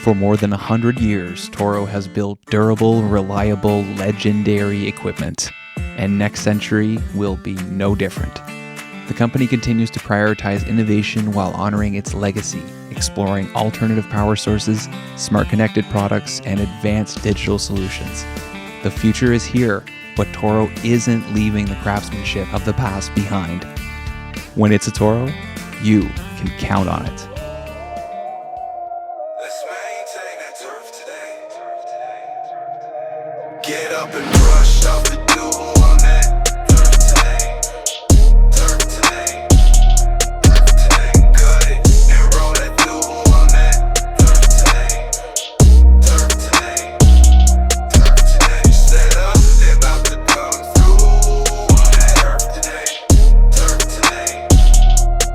For more than 100 years, Toro has built durable, reliable, legendary equipment, and next century will be no different. The company continues to prioritize innovation while honoring its legacy, exploring alternative power sources, smart connected products, and advanced digital solutions. The future is here, but Toro isn't leaving the craftsmanship of the past behind. When it's a Toro, you can count on it. Let's maintain that turf today. Get up and brush off the dew on that turf today. Turf today. Turf today. Cut it and roll that dew on that turf today. Turf today. Turf today. Set up, they about to come through on that turf today. Turf today.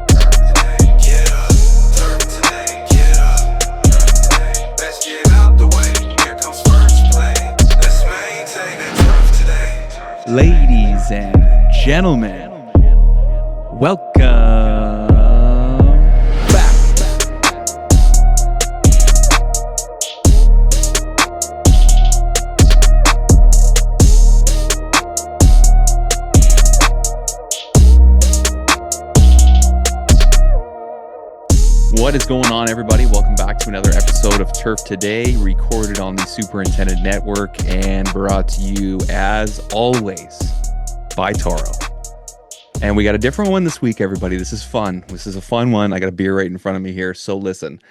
Turf today. Get up. Turf today. Get up. Turf today. Let's get out the way. Here comes first play. Let's maintain that turf today. Ladies and gentlemen, welcome back. What is going on, everybody? Welcome back to another episode of Turf Today, recorded on the Superintendent Network and brought to you, as always, by Toro. And we got a different one this week, everybody. This is fun. This is a fun one. I got a beer right in front of me here. So listen,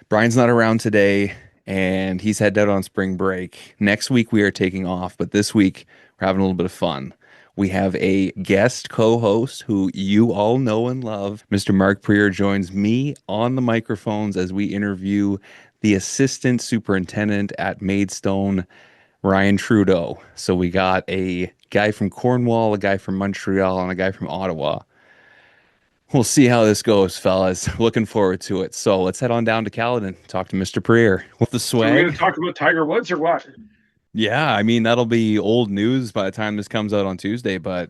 Brian's not around today, and he's headed out on spring break. Next week, we are taking off, but this week, we're having a little bit of fun. We have a guest co-host who you all know and love. Mr. Mark Prieur joins me on the microphones as we interview the assistant superintendent at Maidstone, Ryan Trudeau. So we got a guy from Cornwall, a guy from Montreal, and a guy from Ottawa. We'll see how this goes, fellas. Looking forward to it. So let's head on down to Caledon, talk to Mr. Prieur with the So we're swag. going to talk about Tiger Woods or what? Yeah, I mean, that'll be old news by the time this comes out on Tuesday, but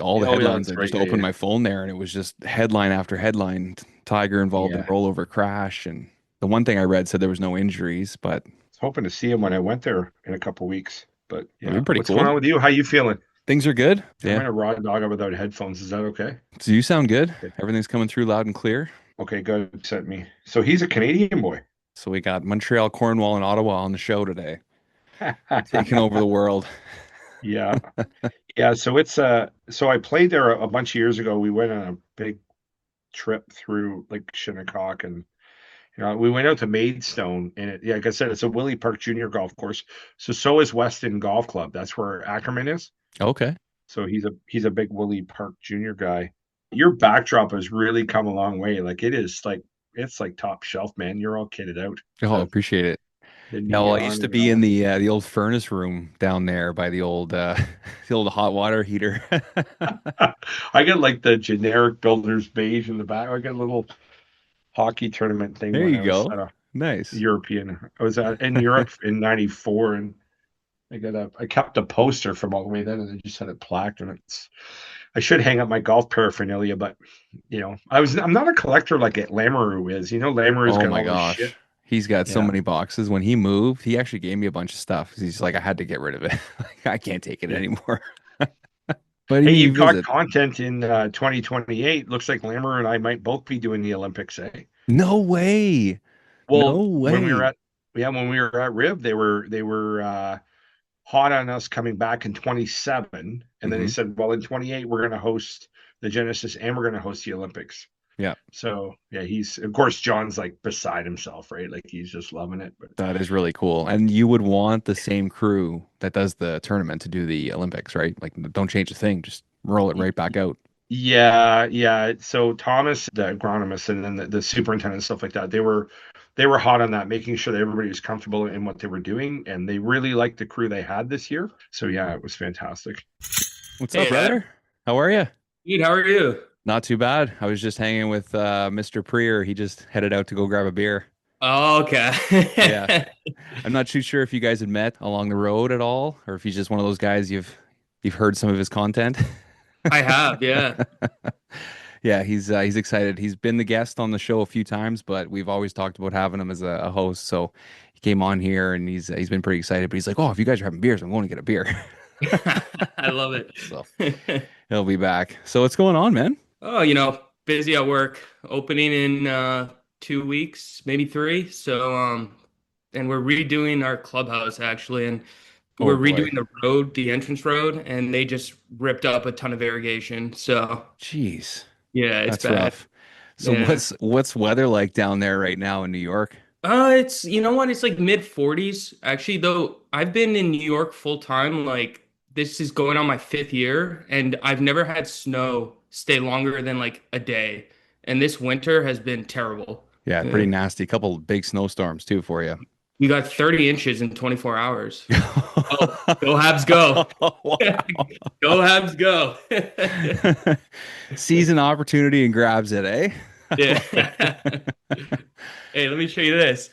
all the Oh, yeah, headlines, that's I just right. Yeah, opened yeah. my phone there and it was just headline after headline. Tiger involved in Yeah. rollover crash. And the one thing I read said there was no injuries, but I was hoping to see him when I went there in a couple weeks. But yeah, That'd be pretty what's cool. going on with you? How you feeling? things are good. I'm Yeah. going to raw dog it without headphones. Is that okay? So you sound good. Okay. Everything's coming through loud and clear. Okay, good. Sent me. So he's a Canadian boy. So we got Montreal, Cornwall, and Ottawa on the show today, taking over the world. Yeah. Yeah. So it's so I played there a bunch of years ago. We went on a big trip through like Shinnecock and we went out to Maidstone and yeah, like I said, it's a Willie Park Junior golf course. So is Weston Golf Club. That's where Ackerman is. Okay. So he's a big Willie Park Junior guy. Your backdrop has really come a long way. Like it's like top shelf, man. You're all kitted out. Oh, I apprget it. The Yeah, well, I neon used to and be all. in the old furnace room down there by the old the old hot water heater. I got like the generic builder's beige in the back. I got a little hockey tournament thing. There when you I was go. at a Nice. European. I was in Europe in '94, and I kept a poster from all the way then, and I just had it plaqued, and I should hang up my golf paraphernalia, but I'm not a collector like Lamoureux is. Lamoureux's Oh got my all this gosh. shit. He's got so Yeah. many boxes. When he moved, he actually gave me a bunch of stuff 'cause he's like, I had to get rid of it. Like, I can't take it Yeah. anymore. But Hey, he you've got visit. content in 2028. Looks like Lamoureux and I might both be doing the Olympics, eh? No way. Well, No when we were way. when we were at Rib, they were hot on us coming back in 27, and then they Mhm. said, well, in 28 we're going to host the Genesis and we're going to host the Olympics. Yeah. So yeah, he's of course John's like beside himself, right? Like he's just loving it. But That is really cool. And you would want the same crew that does the tournament to do the Olympics, right? Like, don't change a thing. Just roll it right back out. yeah. So Thomas, the agronomist, and then the superintendent and stuff like that, they were hot on that, making sure that everybody was comfortable in what they were doing, and they really liked the crew they had this year. So yeah, it was fantastic. What's Hey, up, brother? How are you? Dude, how are you? Not too bad. I was just hanging with Mr. Prieur. He just headed out to go grab a beer. Oh, okay. Yeah. I'm not too sure if you guys had met along the road at all, or if he's just one of those guys you've heard some of his content. I have, yeah. Yeah, he's excited. He's been the guest on the show a few times, but we've always talked about having him as a host. So he came on here and he's been pretty excited. But he's like, "Oh, if you guys are having beers, I'm going to get a beer." I love So it. he'll be back. So what's going on, man? Oh, busy at work. Opening in 2 weeks, maybe three. And we're redoing our clubhouse actually, and Oh we're boy. redoing the road, the entrance road, and they just ripped up a ton of irrigation. So Jeez, yeah, it's that's bad. rough. So Yeah. what's weather like down there right now in New York? It's you know what? It's like mid 40s. Actually, though, I've been in New York full time. Like this is going on my fifth year, and I've never had snow stay longer than like a day. And this winter has been terrible. Yeah, Yeah. pretty nasty. Couple big snowstorms too for you. We got 30 inches in 24 hours. Oh, go Habs go. Wow. Go Habs go. Sees an opportunity and grabs it, eh? Yeah. Hey, let me show you this.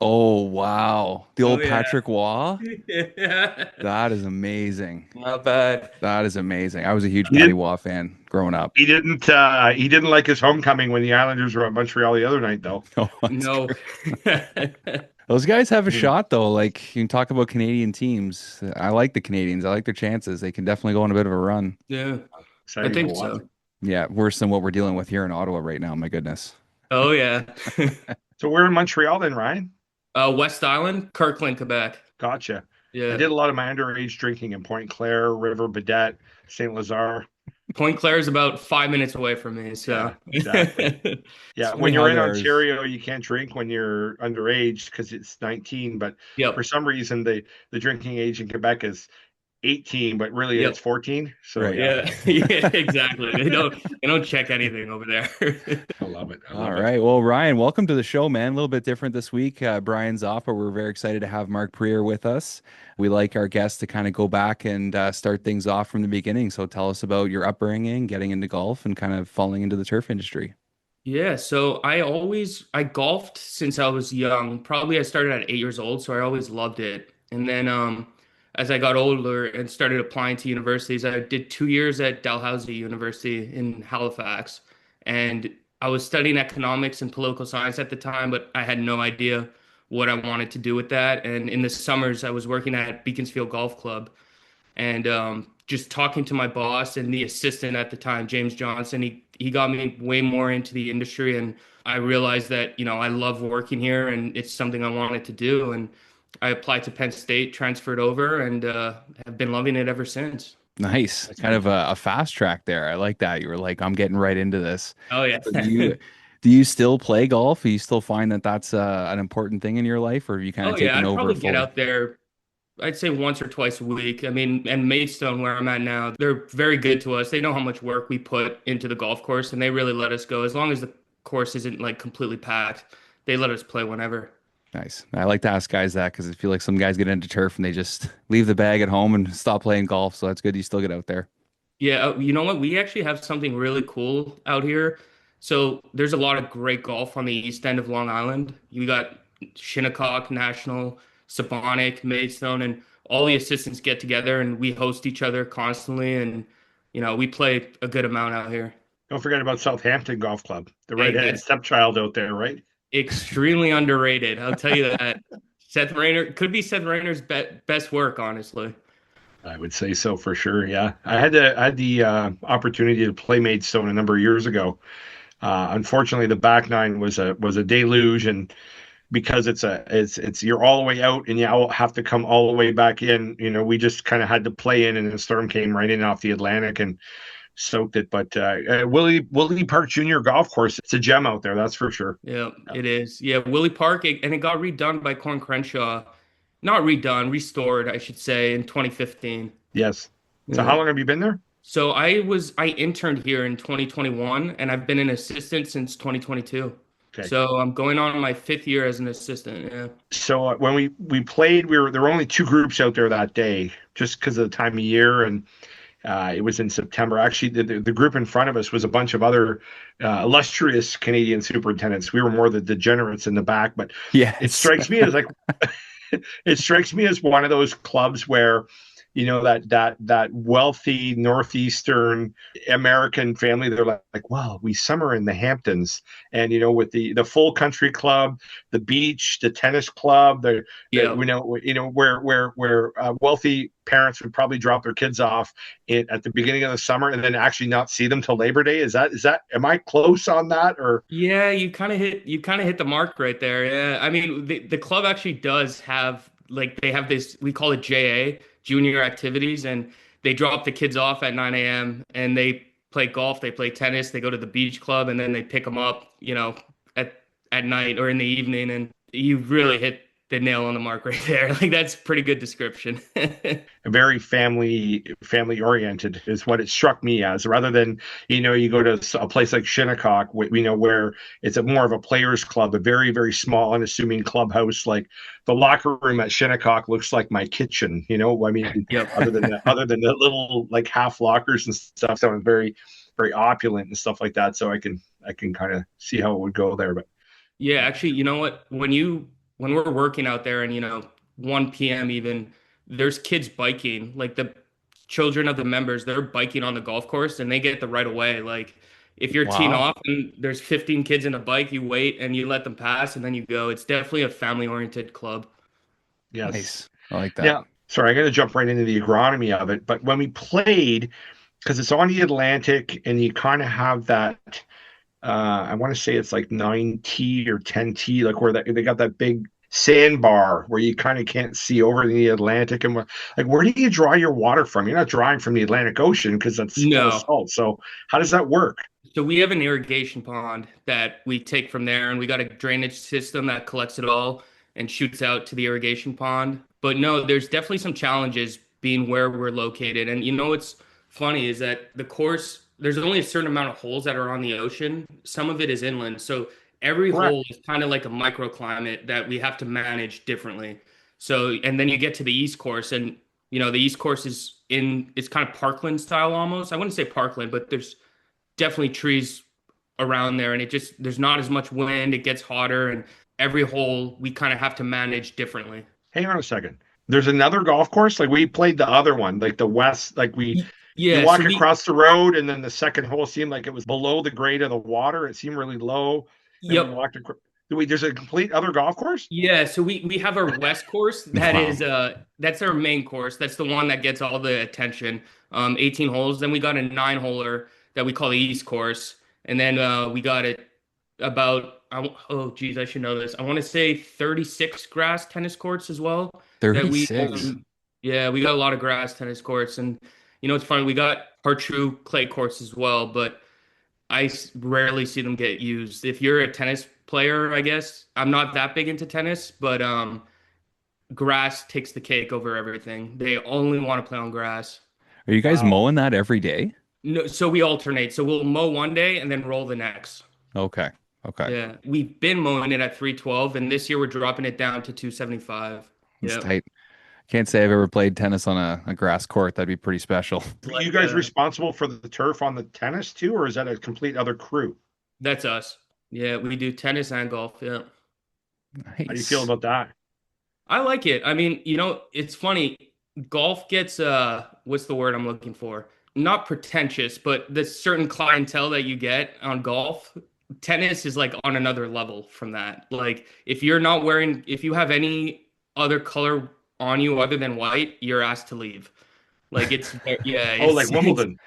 Oh, wow. The Oh old yeah. Patrick Waugh? Yeah. That is amazing. Not bad. That is amazing. I was a huge He Patty didn't. Waugh fan growing up. He didn't. He didn't like his homecoming when the Islanders were at Montreal the other night, though. Oh, that's No. great. Those guys have a Hmm. shot, though. Like, you can talk about Canadian teams. I like the Canadians. I like their chances. They can definitely go on a bit of a run. Yeah, I Exciting to think watch. so. Yeah, worse than what we're dealing with here in Ottawa right now. My goodness. Oh yeah. So we're in Montreal then, Ryan. West Island, Kirkland, Quebec. Gotcha. I Yeah. did a lot of my underage drinking in Point Claire, River Baudette, Saint Lazare. Point Claire is about 5 minutes away from me, so Yeah, exactly. Yeah, It's funny when how you're in there's Ontario, you can't drink when you're underage because it's 19. But for Yep. some reason, the drinking age in Quebec is 18, but really it's Yep. 14. So Right. yeah, Yeah. Yeah, exactly. They don't check anything over there. I love it. I all love it. right. Well, Ryan, welcome to the show, man. A little bit different this week. Brian's off, but we're very excited to have Mark Prieur with us. We like our guests to kind of go back and start things off from the beginning. So tell us about your upbringing, getting into golf, and kind of falling into the turf industry. Yeah, so I golfed since I was young. Probably I started at 8 years old, so I always loved it. And then as I got older and started applying to universities, I did 2 years at Dalhousie University in Halifax. And I was studying economics and political science at the time, but I had no idea what I wanted to do with that. And in the summers, I was working at Beaconsfield Golf Club. And just talking to my boss and the assistant at the time, James Johnson, he got me way more into the industry, and I realized that I love working here and it's something I wanted to do. And I applied to Penn State, transferred over, and have been loving it ever since. Nice. That's Kind of awesome. a fast track there. I like that. You were like, I'm getting right into this. Oh yeah. So do you still play golf? Do you still find that that's an important thing in your life, or have you kind of Oh yeah, taken I'd over probably get fully? out there. I'd say once or twice a week. I mean, and Maidstone, where I'm at now, they're very good to us. They know how much work we put into the golf course, and they really let us go. As long as the course isn't like completely packed, they let us play whenever. Nice. I like to ask guys that because I feel like some guys get into turf and they just leave the bag at home and stop playing golf. So that's good. You still get out there. Yeah, you know what? We actually have something really cool out here. So there's a lot of great golf on the east end of Long Island. You got Shinnecock National, Sabonic, Maidstone, and all the assistants get together and we host each other constantly. And, we play a good amount out here. Don't forget about Southampton Golf Club, the Hey, redheaded that's stepchild out there, right? extremely underrated. I'll tell you that. Seth Rayner could be Seth Rayner's best work, honestly. I would say so for sure. Yeah, I had the opportunity to play Maidstone a number of years ago. Unfortunately, the back nine was a deluge, and because it's you're all the way out and you all have to come all the way back in. We just kind of had to play in, and the storm came right in off the Atlantic and soaked it. But Willie Park Junior Golf Course, it's a gem out there, that's for sure. Yeah, it is. Yeah, Willie Park, and it got redone by Corn Crenshaw. Not redone, restored, I should say, in 2015. Yes. So Yeah. how long have you been there? So I interned here in 2021, and I've been an assistant since 2022. Okay. So I'm going on my fifth year as an assistant. Yeah. So when we played, there were only two groups out there that day, just because of the time of year, and it was in September. Actually, the group in front of us was a bunch of other illustrious Canadian superintendents. We were more the degenerates in the back, but it Yes. strikes me as like it strikes me as one of those clubs where that wealthy northeastern American family. They're like, wow, we summer in the Hamptons, and with the full country club, the beach, the tennis club, Yeah. where wealthy parents would probably drop their kids off at the beginning of the summer and then actually not see them till Labor Day. Is that am I close on that? Or Yeah, you kind of hit the mark right there. Yeah. I mean, the club actually does have like they have this we call it JA, junior activities, and they drop the kids off at 9 a.m. and they play golf, they play tennis, they go to the beach club, and then they pick them up, at night or in the evening, and you really hit the nail on the mark right there. Like that's a pretty good description. very family oriented is what it struck me as, rather than you go to a place like Shinnecock, where it's more of a players club, a very very small unassuming clubhouse. Like the locker room at Shinnecock looks like my kitchen. I mean, Yep. other than the little like half lockers and stuff, so it's very very opulent and stuff like that. So I can kind of see how it would go there. But Yeah, actually, you know what? When we're working out there and 1 p.m. even, there's kids biking, like the children of the members, they're biking on the golf course and they get the right of way. Like if you're teeing Wow. off and there's 15 kids in a bike, you wait and you let them pass and then you go. It's definitely a family-oriented club. yes. Nice. I like that. Yeah. Sorry, I'm going to jump right into the agronomy of it. But when we played, because it's on the Atlantic and you kind of have that, I want to say it's like 9T or 10T, like where they got that big sandbar where you kind of can't see over the Atlantic. And like, where do you draw your water from? You're not drawing from the Atlantic Ocean because that's full of No. salt. So how does that work? So we have an irrigation pond that we take from there, and we got a drainage system that collects it all and shoots out to the irrigation pond. But no, there's definitely some challenges being where we're located. And what's funny is that the course, there's only a certain amount of holes that are on the ocean. Some of it is inland. So every Correct. hole is kind of like a microclimate that we have to manage differently. So, and then you get to the East Course, and the East Course it's kind of parkland style almost. I wouldn't say parkland, but there's definitely trees around there, and there's not as much wind. It gets hotter, and every hole we kind of have to manage differently. Hang on a second. There's another golf course. Like we played the other one, like the west, like you Yeah, walk so we across the road, and then the second hole seemed like it was below the grade of the water. It seemed really low. Then we yep. walked across. There's a complete other golf course? Yeah, so we have our west course Wow. that's our main course. That's the one that gets all the attention. 18 holes. Then we got a 9-holer that we call the East Course, and then we got it about oh geez, I should know this. I want to say 36 grass tennis courts as well. That we 36. yeah, we got a lot of grass tennis courts, and it's funny. We got our true clay courts as well, but rarely see them get used. If you're a tennis player, I guess I'm not that big into tennis, but grass takes the cake over everything. They only want to play on grass. Are you guys Wow. mowing that every day? No, so we alternate. So we'll mow one day and then roll the next. Okay. Okay. Yeah, we've been mowing it at 312, and this year we're dropping it down to 275. It's Yep. tight. Can't say I've ever played tennis on a grass court. That'd be pretty special. Are you Like guys responsible for the turf on the tennis too, or is that a complete other crew? that's us. Yeah, we do tennis and golf. Yeah. How do you feel Nice. about that? I like it. I mean, it's funny. Golf gets what's the word I'm looking for? Not pretentious, but the certain clientele that you get on golf, tennis is like on another level from that. Like if you have any other color on you other than white, you're asked to leave. Like yeah, Oh, like it's Wimbledon.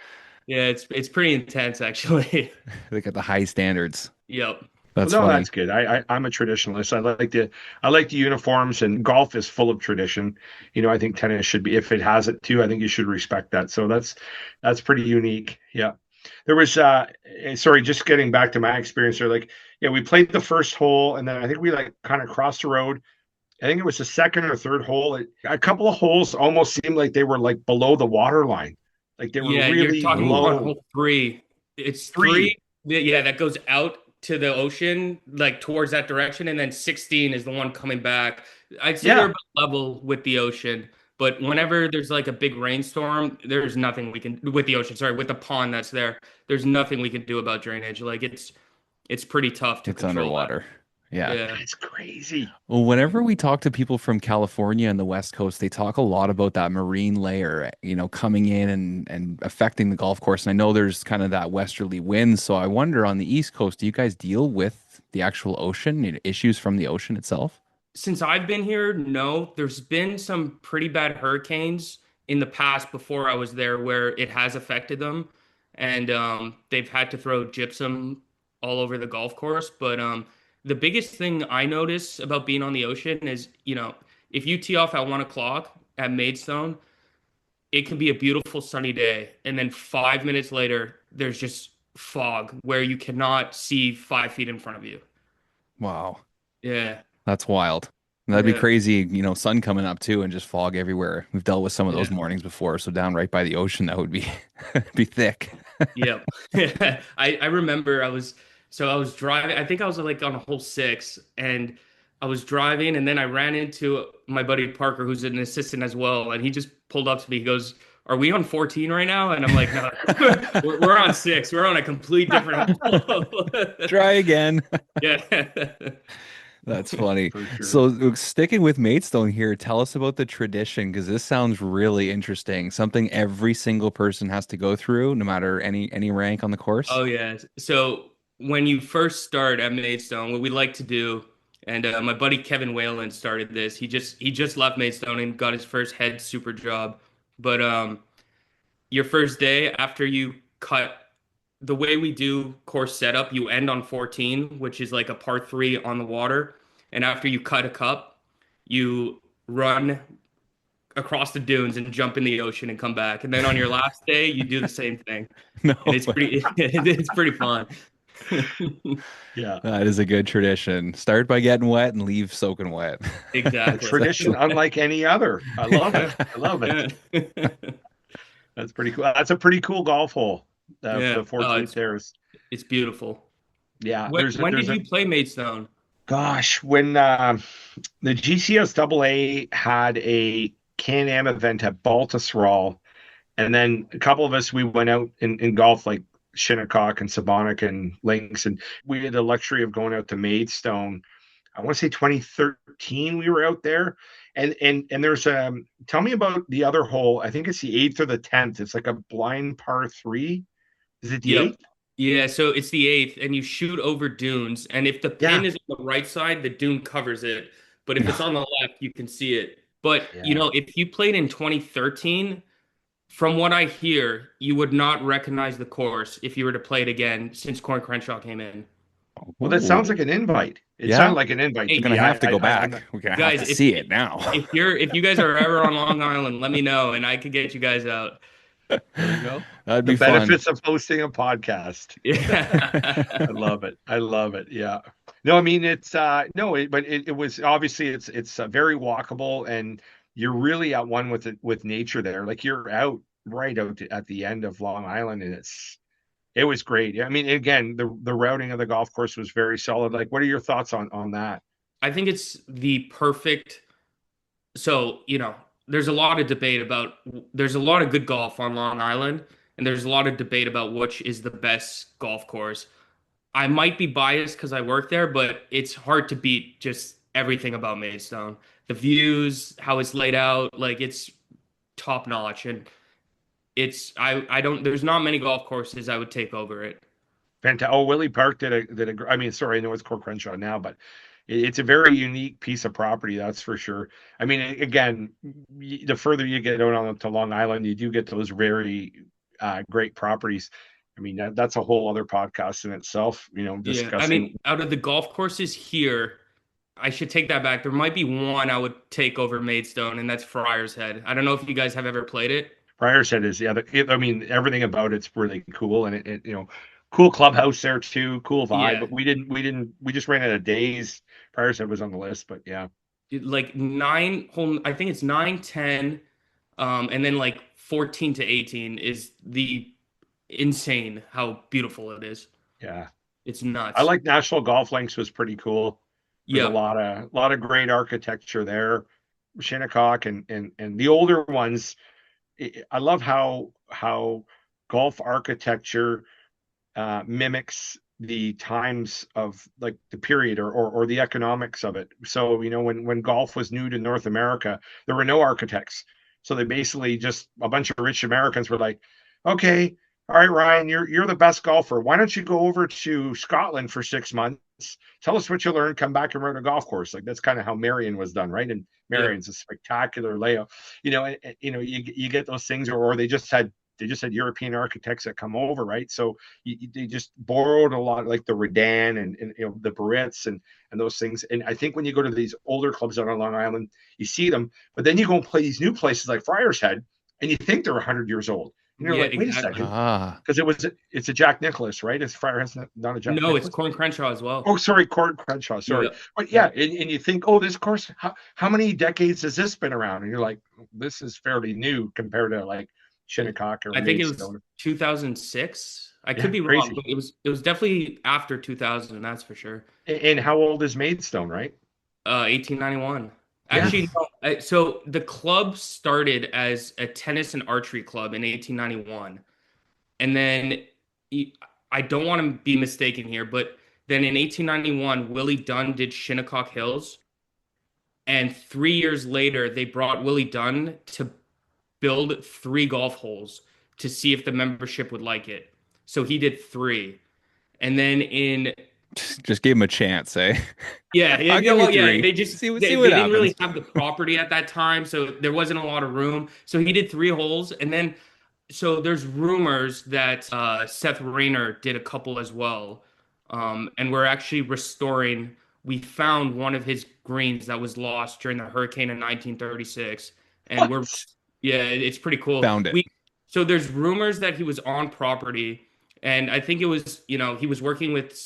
yeah, it's pretty intense actually. They got the high standards. Yep. Well, That's no, funny. that's good. I'm a traditionalist. I like the uniforms, and golf is full of tradition. I think tennis should be, if it has it too, I think you should respect that. So that's pretty unique. Yeah. There was sorry, just getting back to my experience there. Like, yeah, we played the first hole, and then I think we like kind of crossed the road. I think it was the second or third hole. A couple of holes almost seemed like they were like below the water line. Like they were Yeah, you're really talking on low. hole three. It's Three. three. Yeah, that goes out to the ocean, like towards that direction, and then 16 is the one coming back. I'd say they're Yeah. about level with the ocean, but whenever there's like a big rainstorm, there's nothing we can with the ocean. Sorry, with the pond that's there, there's nothing we can do about drainage. Like it's pretty tough to It's control that. underwater. Yeah. Yeah. That's crazy. Well, whenever we talk to people from California and the West Coast, they talk a lot about that marine layer, coming in and affecting the golf course. And I know there's kind of that westerly wind. So I wonder on the East Coast, do you guys deal with the actual ocean, issues from the ocean itself? Since I've been here, no, there's been some pretty bad hurricanes in the past before I was there where it has affected them, and they've had to throw gypsum all over the golf course. But the biggest thing I notice about being on the ocean is, if you tee off at 1 o'clock at Maidstone, it can be a beautiful sunny day, and then 5 minutes later, there's just fog where you cannot see 5 feet in front of you. Wow. Yeah, That's wild. And that'd be yeah, crazy, sun coming up too and just fog everywhere. We've dealt with some of those yeah. mornings before. So down right by the ocean, that would be be thick. Yeah. I remember I was driving, I think I was like on a hole six, and I was driving, and then I ran into my buddy Parker, who's an assistant as well, and he just pulled up to me. He goes, "Are we on 14 right now?" And I'm like, "No, we're on six. We're on a complete different hole." Try again. Yeah. That's funny. For sure. So, sticking with Maidstone here, tell us about the tradition because this sounds really interesting. Something every single person has to go through, no matter any rank on the course. Oh yeah. So when you first start at Maidstone, what we like to do, and my buddy Kevin Whalen started this. He just left Maidstone and got his first head super job. But your first day after you cut, the way we do course setup, you end on 14, which is like a par three on the water. And after you cut a cup, you run across the dunes and jump in the ocean and come back. And then on your last day, you do the same thing. No And it's way. pretty it's pretty fun. Yeah. That is a good tradition. Start by getting wet and leave soaking wet. A Exactly. tradition unlike any other. I love it. I love it. Yeah. That's pretty cool. That's a pretty cool golf hole. Yeah. The Oh, 14th there is. it's beautiful. Yeah. When There's did a you play Maidstone? gosh when the GCS AA had a Can-Am event at Baltusrol, and then a couple of us we went out in golf like Shinnecock and Sabonic and Links, and we had the luxury of going out to Maidstone. I want to say 2013 we were out there. And there's tell me about the other hole. I think it's the eighth or the 10th. It's like a blind par three. Is it the Yep. eighth? Yeah, so it's the eighth, and you shoot over dunes. And if the Yeah. pin is on the right side, the dune covers it. But if it's on the left, you can see it. But Yeah. if you played in 2013, from what I hear, you would not recognize the course if you were to play it again since Corn Crenshaw came in. Well, that sounds like Ooh. an invite. It Yeah. sounded like an invite to Hey, We're gonna me. have to go I'm not, back. We're gonna have guys, to see it now. if you guys are ever on Long Island, let me know and I could get you guys out. there you go. That'd The be fun. benefits of hosting a podcast. Yeah. I love it. I love it. Yeah. No, I mean it's no, but it was obviously it's very walkable, and you're really at one with it with nature there. Like you're out right out at the end of Long Island, and it was great. I mean, again, the routing of the golf course was very solid. Like, what are your thoughts on that? I think it's the perfect. So, there's a lot of debate about, there's a lot of good golf on Long Island, and there's a lot of debate about which is the best golf course. I might be biased because I work there, but it's hard to beat just everything about Maidstone. The views, how it's laid out, like it's top notch. And I don't, there's not many golf courses I would take over it. Fantastic. Oh, Willie Park I mean, sorry, I know it's Core Crenshaw now, but it's a very unique piece of property, that's for sure. I mean, again, the further you get out on to Long Island, you do get those very great properties. I mean, that's a whole other podcast in itself, Yeah. I discussing. mean, out of the golf courses here, I should take that back. There might be one I would take over Maidstone, and that's Friar's Head. I don't know if you guys have ever played it. Prior said is I mean, everything about it's really cool, and cool clubhouse there too, cool vibe. Yeah. But we just ran out of days. Prior said was on the list, but yeah, Like I think it's 9, 10, and then like 14 to 18 is the insane how beautiful it is. yeah. It's I nuts. like National Golf Links was pretty cool. There's a Yeah. lot of great architecture there. Shinnecock and the older ones. I love how golf architecture mimics the times of like the period or the economics of it. So, when golf was new to North America, there were no architects. So they basically just a bunch of rich Americans were like, okay, all right, Ryan, you're the best golfer. Why don't you go over to Scotland for 6 months? Tell us what you learned, come back and run a golf course. Like that's kind of how Marion was done, right? And Yeah. Marion's a spectacular layout. You get those things, or they just had European architects that come over, right? So they just borrowed a lot, like the Redan and the Barrettes and those things. And I think when you go to these older clubs out on Long Island, you see them, but then you go and play these new places like Friars Head, and you think they're 100 years old, and you're Yeah, like, wait a exactly. second, Ah, because it's a Jack Nicklaus, right? It's Friars Head, not a Jack No, it's Nicklaus. Corn Crenshaw as well. Oh, sorry, Court Crenshaw. Sorry, Yeah. but Yeah. yeah, and you think, oh, this course, how many decades has this been around? And you're like, this is fairly new compared to like Shinnecock or I think it was Maidstone. 2006. I could Yeah, be wrong, crazy. but it was definitely after 2000, that's for sure. And how old is Maidstone, right? 1891. Yeah. Actually, no, so the club started as a tennis and archery club in 1891. And then he- I don't want to be mistaken here, but then in 1891, Willie Dunn did Shinnecock Hills. And 3 years later, they brought Willie Dunn to build three golf holes to see if the membership would like it. So he did three. And then in just gave him a chance, eh? Yeah, yeah, I'll yeah, give you well, yeah, three. they just See they, what they didn't really happens. have the property at that time, so there wasn't a lot of room. So he did three holes, and then so there's rumors that Seth Rayner did a couple as well, and we're actually restoring. We found one of his greens that was lost during the hurricane in 1936, and we're What? yeah, it's pretty cool. Found it. So there's rumors that he was on property, and I think it was, he was working with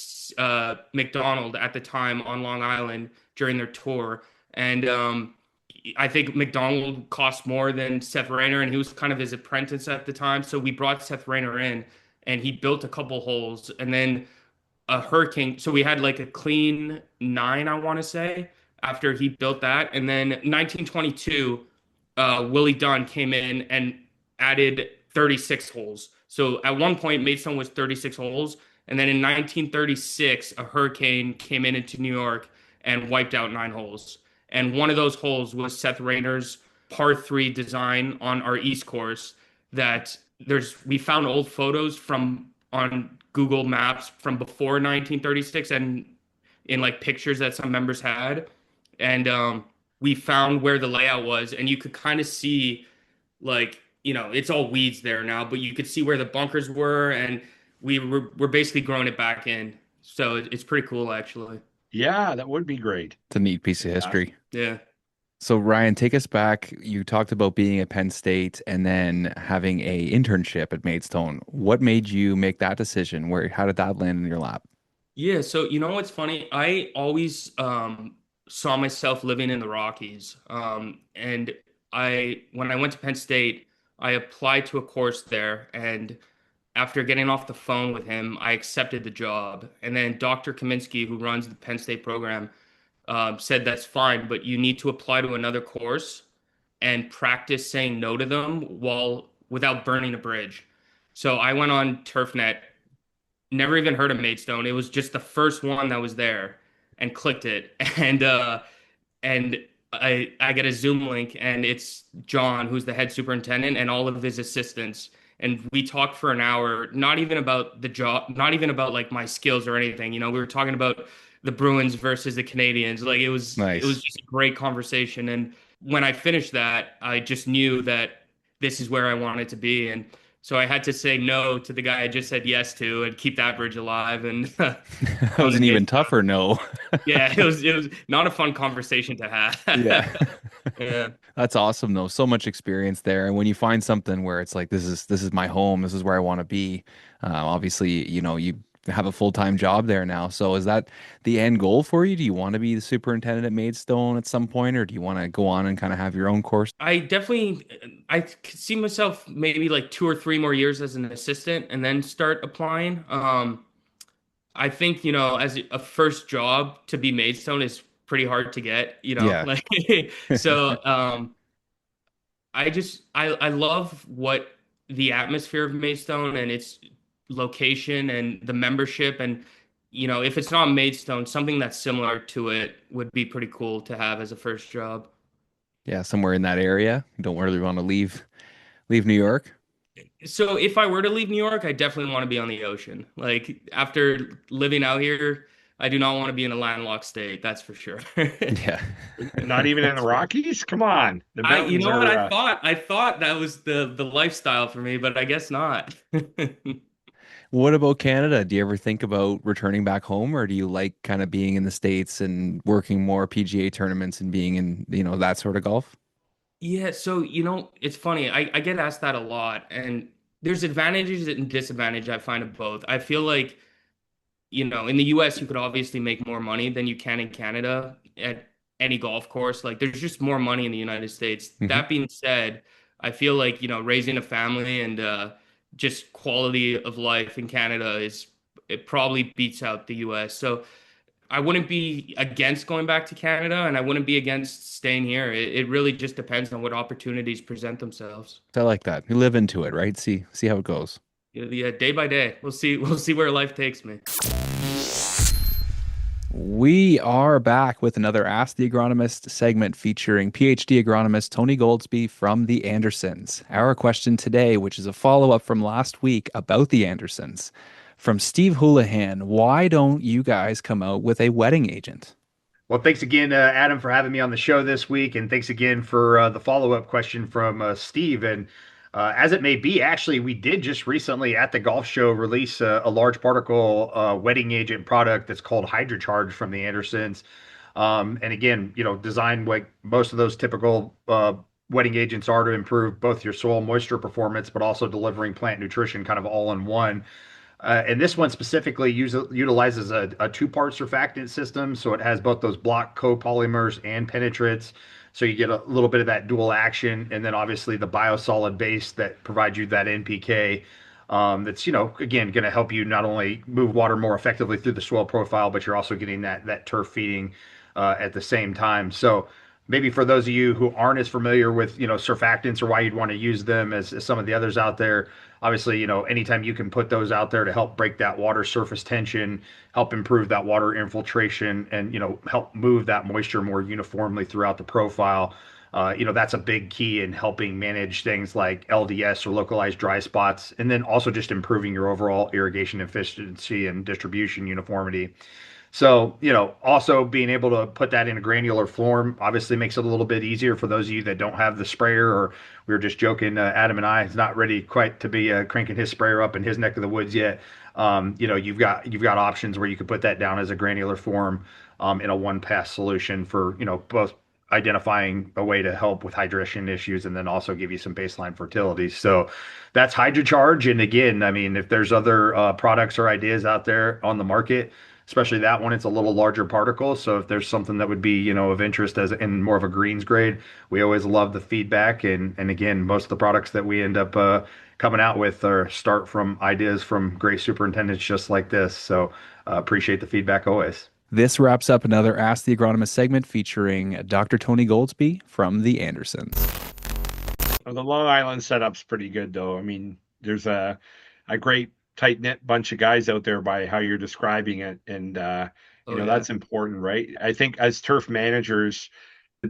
McDonald at the time on Long Island during their tour, and I think McDonald cost more than Seth Rayner, and he was kind of his apprentice at the time. So we brought Seth Rayner in, and he built a couple holes, and then a hurricane. So we had like a clean nine, I want to say, after he built that. And then 1922, Willie Dunn came in and added 36 holes. So at one point, Maidstone was 36 holes. And then in 1936, a hurricane came into New York and wiped out 9 holes. And one of those holes was Seth Rayner's par three design on our East course that we found old photos from on Google Maps from before 1936 and in like pictures that some members had. And we found where the layout was, and you could kind of see like, it's all weeds there now, but you could see where the bunkers were, and we're basically growing it back in. So it's pretty cool actually. Yeah, that would be great. It's a neat piece of Yeah. history. Yeah. So Ryan, take us back. You talked about being at Penn State and then having a internship at Maidstone. What made you make that decision? How did that land in your lap? Yeah, so you know what's funny? I always saw myself living in the Rockies. And when I went to Penn State, I applied to a course there, and after getting off the phone with him, I accepted the job. And then Dr. Kaminsky, who runs the Penn State program, said that's fine, but you need to apply to another course and practice saying no to them without burning a bridge. So I went on TurfNet, never even heard of Maidstone. It was just the first one that was there, and clicked it. And I get a Zoom link, and it's John, who's the head superintendent, and all of his assistants. And we talked for an hour, not even about the job, not even about like my skills or anything. We were talking about the Bruins versus the Canadians. Like it was Nice. just a great conversation. And when I finished that, I just knew that this is where I wanted to be. And so I had to say no to the guy I just said yes to and keep that bridge alive and That come was to an even Maidstone. tougher no. Yeah, it was not a fun conversation to Yeah. have. Yeah. That's awesome though. So much experience there. And when you find something where it's like this is my home, this is where I want to be. Obviously, you have a full-time job there now. So is that the end goal for you? Do you want to be the superintendent at Maidstone at some point, or do you want to go on and kind of have your own course? I could see myself maybe like 2 or 3 more years as an assistant and then start applying. I think, as a first job to be Maidstone is pretty hard to get, Yeah. like so I love the atmosphere of Maidstone and its location and the membership, and if it's not Maidstone, something that's similar to it would be pretty cool to have as a first job. Yeah, somewhere in that area. You don't really want to leave New York. So if I were to leave New York, I definitely want to be on the ocean. Like after living out here, I do not want to be in a landlocked state, that's for sure. Yeah. Not even in the That's for Rockies? Come on. The you mountains know what? are I thought that was the lifestyle for me, but I guess not. What about Canada? Do you ever think about returning back home, or do you like kind of being in the States and working more PGA tournaments and being in, that sort of golf? Yeah, so it's funny. I get asked that a lot, and there's advantages and disadvantages I find of both. I feel like, in the US, you could obviously make more money than you can in Canada at any golf course. Like, there's just more money in the United States. Hmm. That being said, I feel like, raising a family and just quality of life in Canada it probably beats out the US. So I wouldn't be against going back to Canada, and I wouldn't be against staying here. It really just depends on what opportunities present themselves. I like that. You live into it, right? See how it goes. Yeah, yeah, day by day. We'll see. We'll see where life takes me. We are back with another Ask the Agronomist segment featuring PhD agronomist Tony Goldsby from the Andersons. Our question today, which is a follow-up from last week about the Andersons, from Steve Houlihan, why don't you guys come out with a wedding agent? Well, thanks again, Adam, for having me on the show this week, and thanks again for the follow-up question from Steve. And as it may be, actually, we did just recently at the golf show release a large particle wetting agent product that's called HydroCharge from the Andersons. And again, designed like most of those typical wetting agents are to improve both your soil moisture performance, but also delivering plant nutrition kind of all in one. And this one specifically utilizes a two-part surfactant system. So it has both those block copolymers and penetrates. So you get a little bit of that dual action. And then obviously the biosolid base that provides you that NPK that's, again, going to help you not only move water more effectively through the soil profile, but you're also getting that turf feeding at the same time. So maybe for those of you who aren't as familiar with, surfactants or why you'd want to use them as some of the others out there, obviously, anytime you can put those out there to help break that water surface tension, help improve that water infiltration, and, help move that moisture more uniformly throughout the profile. That's a big key in helping manage things like LDS or localized dry spots, and then also just improving your overall irrigation efficiency and distribution uniformity. So, also being able to put that in a granular form obviously makes it a little bit easier for those of you that don't have the sprayer, or we were just joking, Adam and I is not ready quite to be cranking his sprayer up in his neck of the woods yet. You've got options where you could put that down as a granular form in a one pass solution for, both identifying a way to help with hydration issues and then also give you some baseline fertility. So that's HydroCharge. And again, I mean, if there's other products or ideas out there on the market, especially that one, it's a little larger particle. So if there's something that would be, of interest as in more of a greens grade, we always love the feedback. And again, most of the products that we end up coming out with are start from ideas from great superintendents just like this. So appreciate the feedback always. This wraps up another Ask the Agronomist segment featuring Dr. Tony Goldsby from the Andersons. the Long Island setup's pretty good though. I mean, there's a great tight knit bunch of guys out there by how you're describing it, and Oh yeah. that's important, right? I think as turf managers,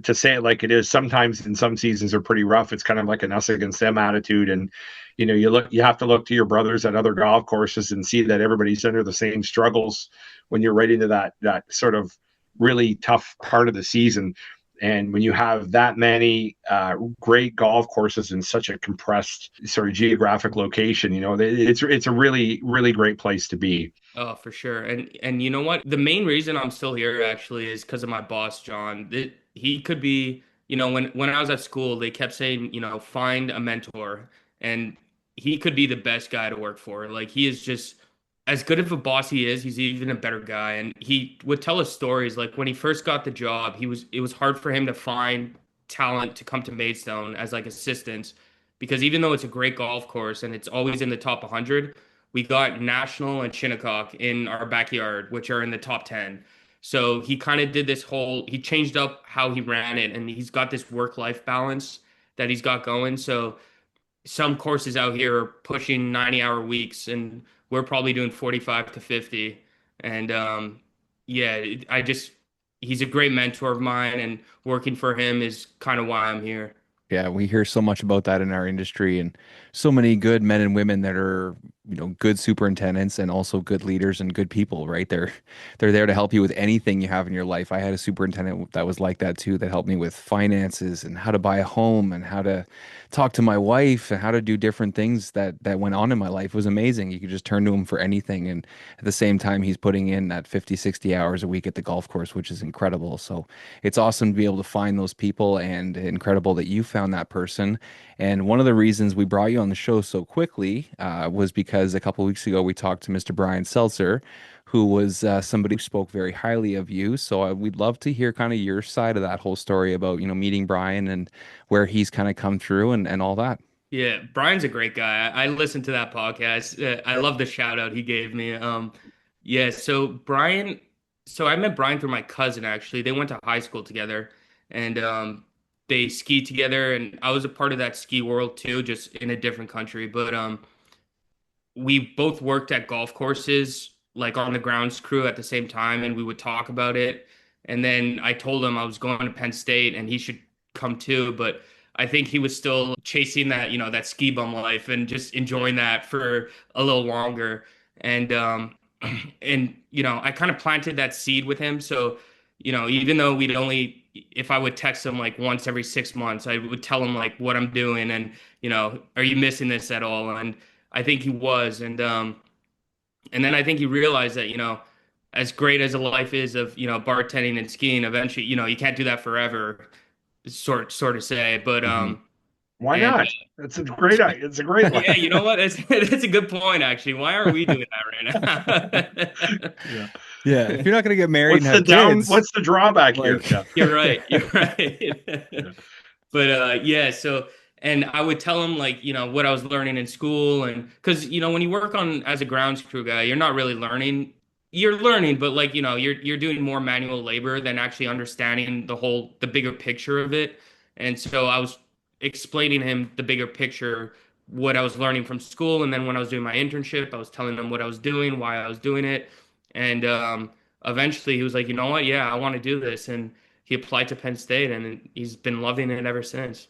to say it like it is, sometimes in some seasons are pretty rough. It's kind of like an us against them attitude, and you have to look to your brothers at other golf courses and see that everybody's under the same struggles when you're right into that sort of really tough part of the season. And when you have that many great golf courses in such a compressed sort of geographic location, it's a really, really great place to be. Oh, for sure. And you know what? The main reason I'm still here actually is because of my boss, John. He could be, when I was at school, they kept saying, find a mentor, and he could be the best guy to work for. Like he is just as good of a boss he is, he's even a better guy. And he would tell us stories like when he first got the job, it was hard for him to find talent to come to Maidstone as like assistants because even though it's a great golf course and it's always in the top 100, we got National and Shinnecock in our backyard, which are in the top 10. So he kind of did he changed up how he ran it, and he's got this work-life balance that he's got going. So some courses out here are pushing 90-hour weeks, and we're probably doing 45 to 50. And yeah, he's a great mentor of mine, and working for him is kind of why I'm here. Yeah, we hear so much about that in our industry, and so many good men and women that are, good superintendents and also good leaders and good people, right? They're there to help you with anything you have in your life. I had a superintendent that was like that too, that helped me with finances and how to buy a home and how to talk to my wife and how to do different things that went on in my life. It was amazing. You could just turn to him for anything, and at the same time he's putting in that 50, 60 hours a week at the golf course, which is incredible. So it's awesome to be able to find those people, and incredible that you found that person. And one of the reasons we brought you on the show so quickly was because a couple of weeks ago we talked to Mr. Brian Seltzer, who was somebody who spoke very highly of you. So we'd love to hear kind of your side of that whole story about, meeting Brian and where he's kind of come through and all that. Yeah, Brian's a great guy. I listened to that podcast. I love the shout out he gave me. Yeah, so I met Brian through my cousin actually. They went to high school together, and they skied together, and I was a part of that ski world too, just in a different country. But we both worked at golf courses, like on the grounds crew at the same time, and we would talk about it. And then I told him I was going to Penn State and he should come too, but I think he was still chasing that, that ski bum life and just enjoying that for a little longer. And and I kind of planted that seed with him. So, even though if I would text him like once every 6 months, I would tell him like what I'm doing and, are you missing this at all? And I think he was. And then I think he realized that, as great as a life is of, bartending and skiing, eventually, you can't do that forever, sort of say. But Hmm. Why and not? It's a great yeah, you life. know what? That's a good point, actually. Why are we doing that right now? Yeah. Yeah, if you're not going to get married and have kids, What's the drawback here? like, Yeah. You're right. You're right. Yeah. But yeah, so and I would tell him like, what I was learning in school and because when you work on as a grounds crew guy, you're not really learning. You're learning, but like, you're doing more manual labor than actually understanding the bigger picture of it. And so I was explaining him the bigger picture, what I was learning from school, and then when I was doing my internship, I was telling him what I was doing, why I was doing it. And eventually he was like, you know what? Yeah, I want to do this. And he applied to Penn State and he's been loving it ever since.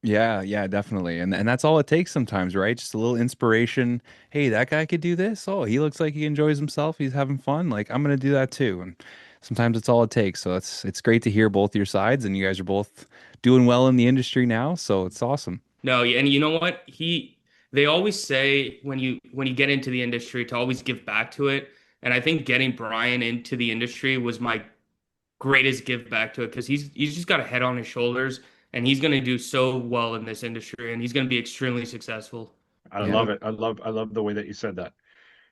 yeah, yeah, definitely. And that's all it takes sometimes, right? Just a little inspiration. Hey, that guy could do this. Oh, he looks like he enjoys himself. He's having fun. Like, I'm gonna do that too. And sometimes it's all it takes. So it's great to hear both your sides, and you guys are both doing well in the industry now. So it's awesome. No, and you know what? They always say when you get into the industry to always give back to it. And I think getting Brian into the industry was my greatest give back to it because he's just got a head on his shoulders and he's going to do so well in this industry and he's going to be extremely successful. I Yeah. love it. I love the way that you said that.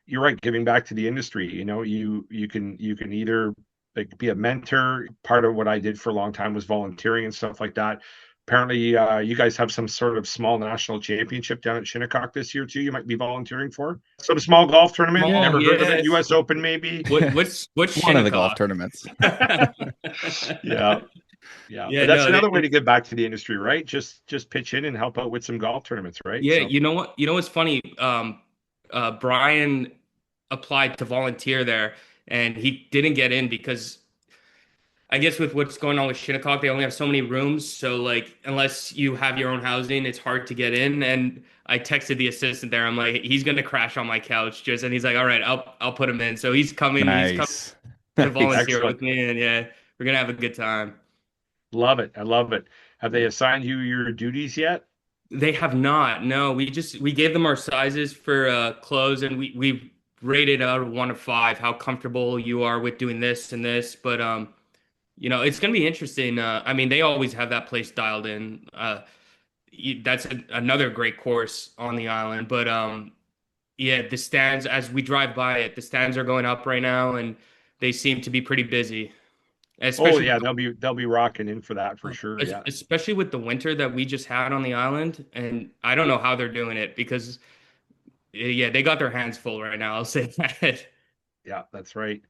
You're right, giving back to the industry. You can either like be a mentor. Part of what I did for a long time was volunteering and stuff like that. Apparently, you guys have some sort of small national championship down at Shinnecock this year too. You might be volunteering for some small golf tournament. Yeah. Small, Never heard of it. yes. U.S. Open, maybe. What's One of the golf Shinnecock? tournaments. Yeah, yeah. Yeah, But that's no, another way to give back to the industry, right? Just pitch in and help out with some golf tournaments, right? yeah, So you know what? You know what's funny? Brian applied to volunteer there, and he didn't get in because I guess with what's going on with Shinnecock, they only have so many rooms. So like, unless you have your own housing, it's hard to get in. And I texted the assistant there. I'm like, he's gonna crash on my couch, just and he's like, all right, I'll put him in. So he's coming. He's coming Nice. to Nice. volunteer excellent. with me, and yeah, we're gonna have a good time. Love it. I love it. Have they assigned you your duties yet? They have not. No, we gave them our sizes for clothes, and we rated out of 1 to 5 how comfortable you are with doing this and this. But it's gonna be interesting. I mean, they always have that place dialed in. That's another great course on the island. But yeah, the stands as we drive by it, the stands are going up right now, and they seem to be pretty busy, Oh especially yeah, they'll be rocking in for that for sure. Yeah. especially with the winter that we just had on the island. And I don't know how they're doing it because yeah, they got their hands full right now. I'll say that. Yeah, that's right.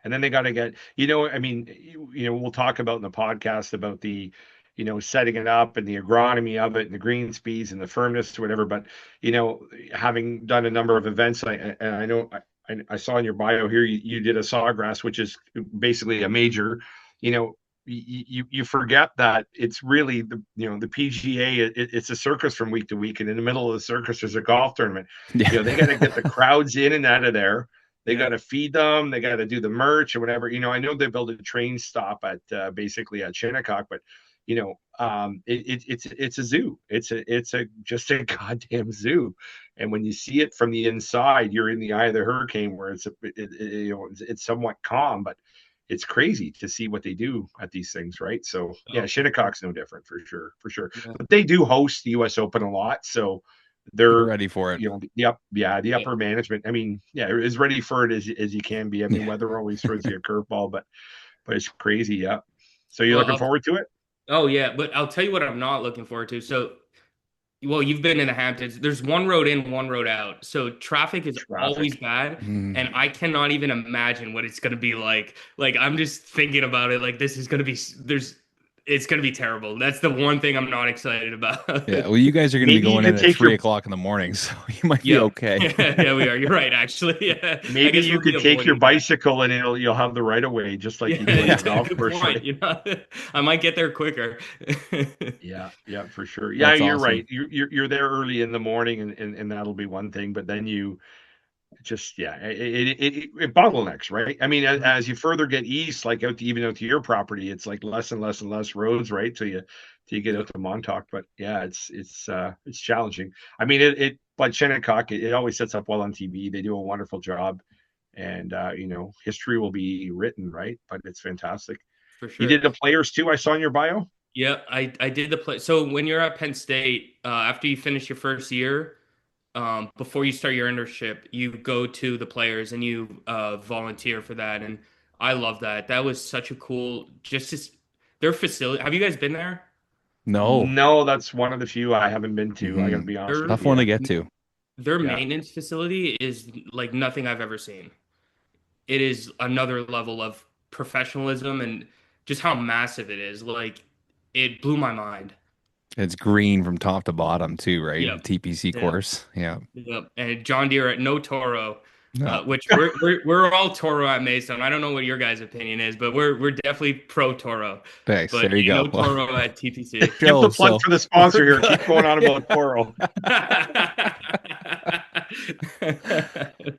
And then they got to get, I mean, we'll talk about in the podcast about the, setting it up and the agronomy of it and the green speeds and the firmness or whatever. But, having done a number of events, and I know I saw in your bio here you did a Sawgrass, which is basically a major. You know, you forget that it's really the PGA. It's a circus from week to week, and in the middle of the circus there's a golf tournament. Yeah. They got to get the crowds in and out of there. They got Yeah. to feed them. They got to do the merch or whatever. I know they built a train stop at basically at Shinnecock, but it's a zoo. It's just a goddamn zoo. And when you see it from the inside, you're in the eye of the hurricane, where it's somewhat calm, but it's crazy to see what they do at these things, right? So yeah, Oh, Shinnecock's no different for sure. yeah. But they do host the U.S. Open a lot, so They're they're ready for it. the Yeah. upper management. I mean, yeah, as ready for it as you can be. I mean, weather always throws you a curveball, but it's crazy. Yeah. So you're Well, looking forward to it? oh yeah, but I'll tell you what I'm not looking forward to. So, well, you've been in the Hamptons. There's one road in, one road out. So traffic is always Traffic. bad, Mm. and I cannot even imagine what it's gonna be like. Like I'm just thinking about it. Like this is gonna be it's gonna be terrible. That's the one thing I'm not excited about. Yeah. Well, you guys are going to be Maybe you going in could at take 3 o'clock in the morning, so you might be Yep. okay. Yeah, we are. You're right, actually. Yeah. I Maybe guess you we'll be could take your avoiding that. bicycle and you'll have the right of way, just like you Yeah, do on yeah, the golf good course, point. right? You know, I might get there quicker. Yeah, for sure. Yeah, That's you're awesome. right. You're there early in the morning, and that'll be one thing. But then you just it bottlenecks, right? I mean, as you further get east, like even out to your property, it's like less and less and less roads, right? Till you get out Yep. to Montauk. But yeah, it's challenging. I mean, but Shinnecock, it always sets up well on TV. They do a wonderful job, and history will be written, right? But it's fantastic. For You sure. did the players too. I saw in your bio. Yeah, I did the play. So when you're at Penn State, after you finish your first year, before you start your internship, you go to the players and you volunteer for that. And I love that. That was such a cool, their facility. Have you guys been there? No. No, that's one of the few I haven't been to. I got to Hmm. be honest with Their Tough you. one Yeah, to get to. their yeah. maintenance facility is like nothing I've ever seen. It is another level of professionalism and just how massive it is. Like it blew my mind. It's green from top to bottom too, right? The Yep. TPC Yeah. course. Yeah. Yep. And John Deere at no Toro, No. which we're all Toro at Maidstone. I don't know what your guys' opinion is, but we're definitely pro Toro. Thanks. But There you no go. Well, Toro at it TPC. Give the shows. plug So for the sponsor we're here. Keep going on good. about Toro.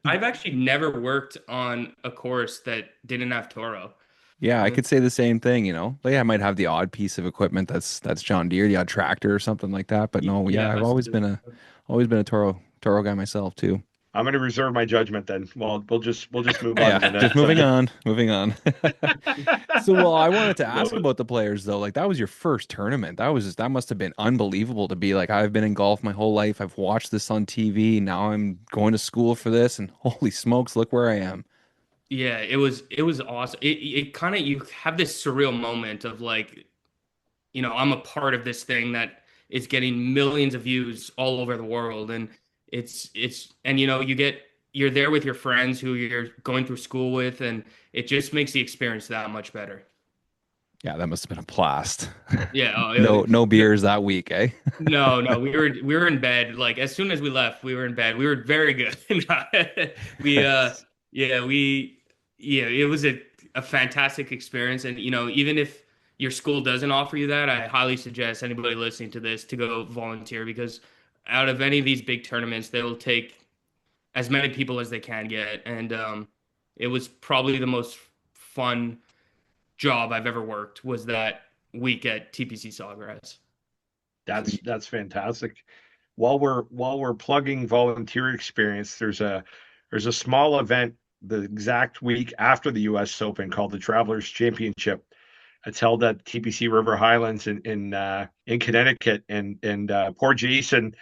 I've actually never worked on a course that didn't have Toro. Yeah, I could say the same thing, Like, yeah, I might have the odd piece of equipment that's John Deere, the odd tractor or something like that. But no, yeah, Yeah, I've always been a Toro guy myself too. I'm going to reserve my judgment then. Well, we'll just move on to the Yeah, just next. moving on, moving on. So, well, I wanted to Love ask it. about the players though. Like, that was your first tournament. That must have been unbelievable to be like, I've been in golf my whole life. I've watched this on TV. Now I'm going to school for this, and holy smokes, look where I am. yeah, it was awesome. It kind of you have this surreal moment of like, I'm a part of this thing that is getting millions of views all over the world, and it's and you're there with your friends who you're going through school with, and it just makes the experience that much better. Yeah, that must have been a blast. Yeah, No no, beers that week, eh? no, we were in bed. Like as soon as we left, we were in bed. We were very good. We yeah, it was a fantastic experience. And even if your school doesn't offer you that, I highly suggest anybody listening to this to go volunteer because out of any of these big tournaments, they will take as many people as they can get. And it was probably the most fun job I've ever worked was that week at TPC Sawgrass. That's fantastic. While we're plugging volunteer experience, there's a small event the exact week after the U.S. Open called the Travelers Championship. It's held at TPC River Highlands in Connecticut, and poor Jason,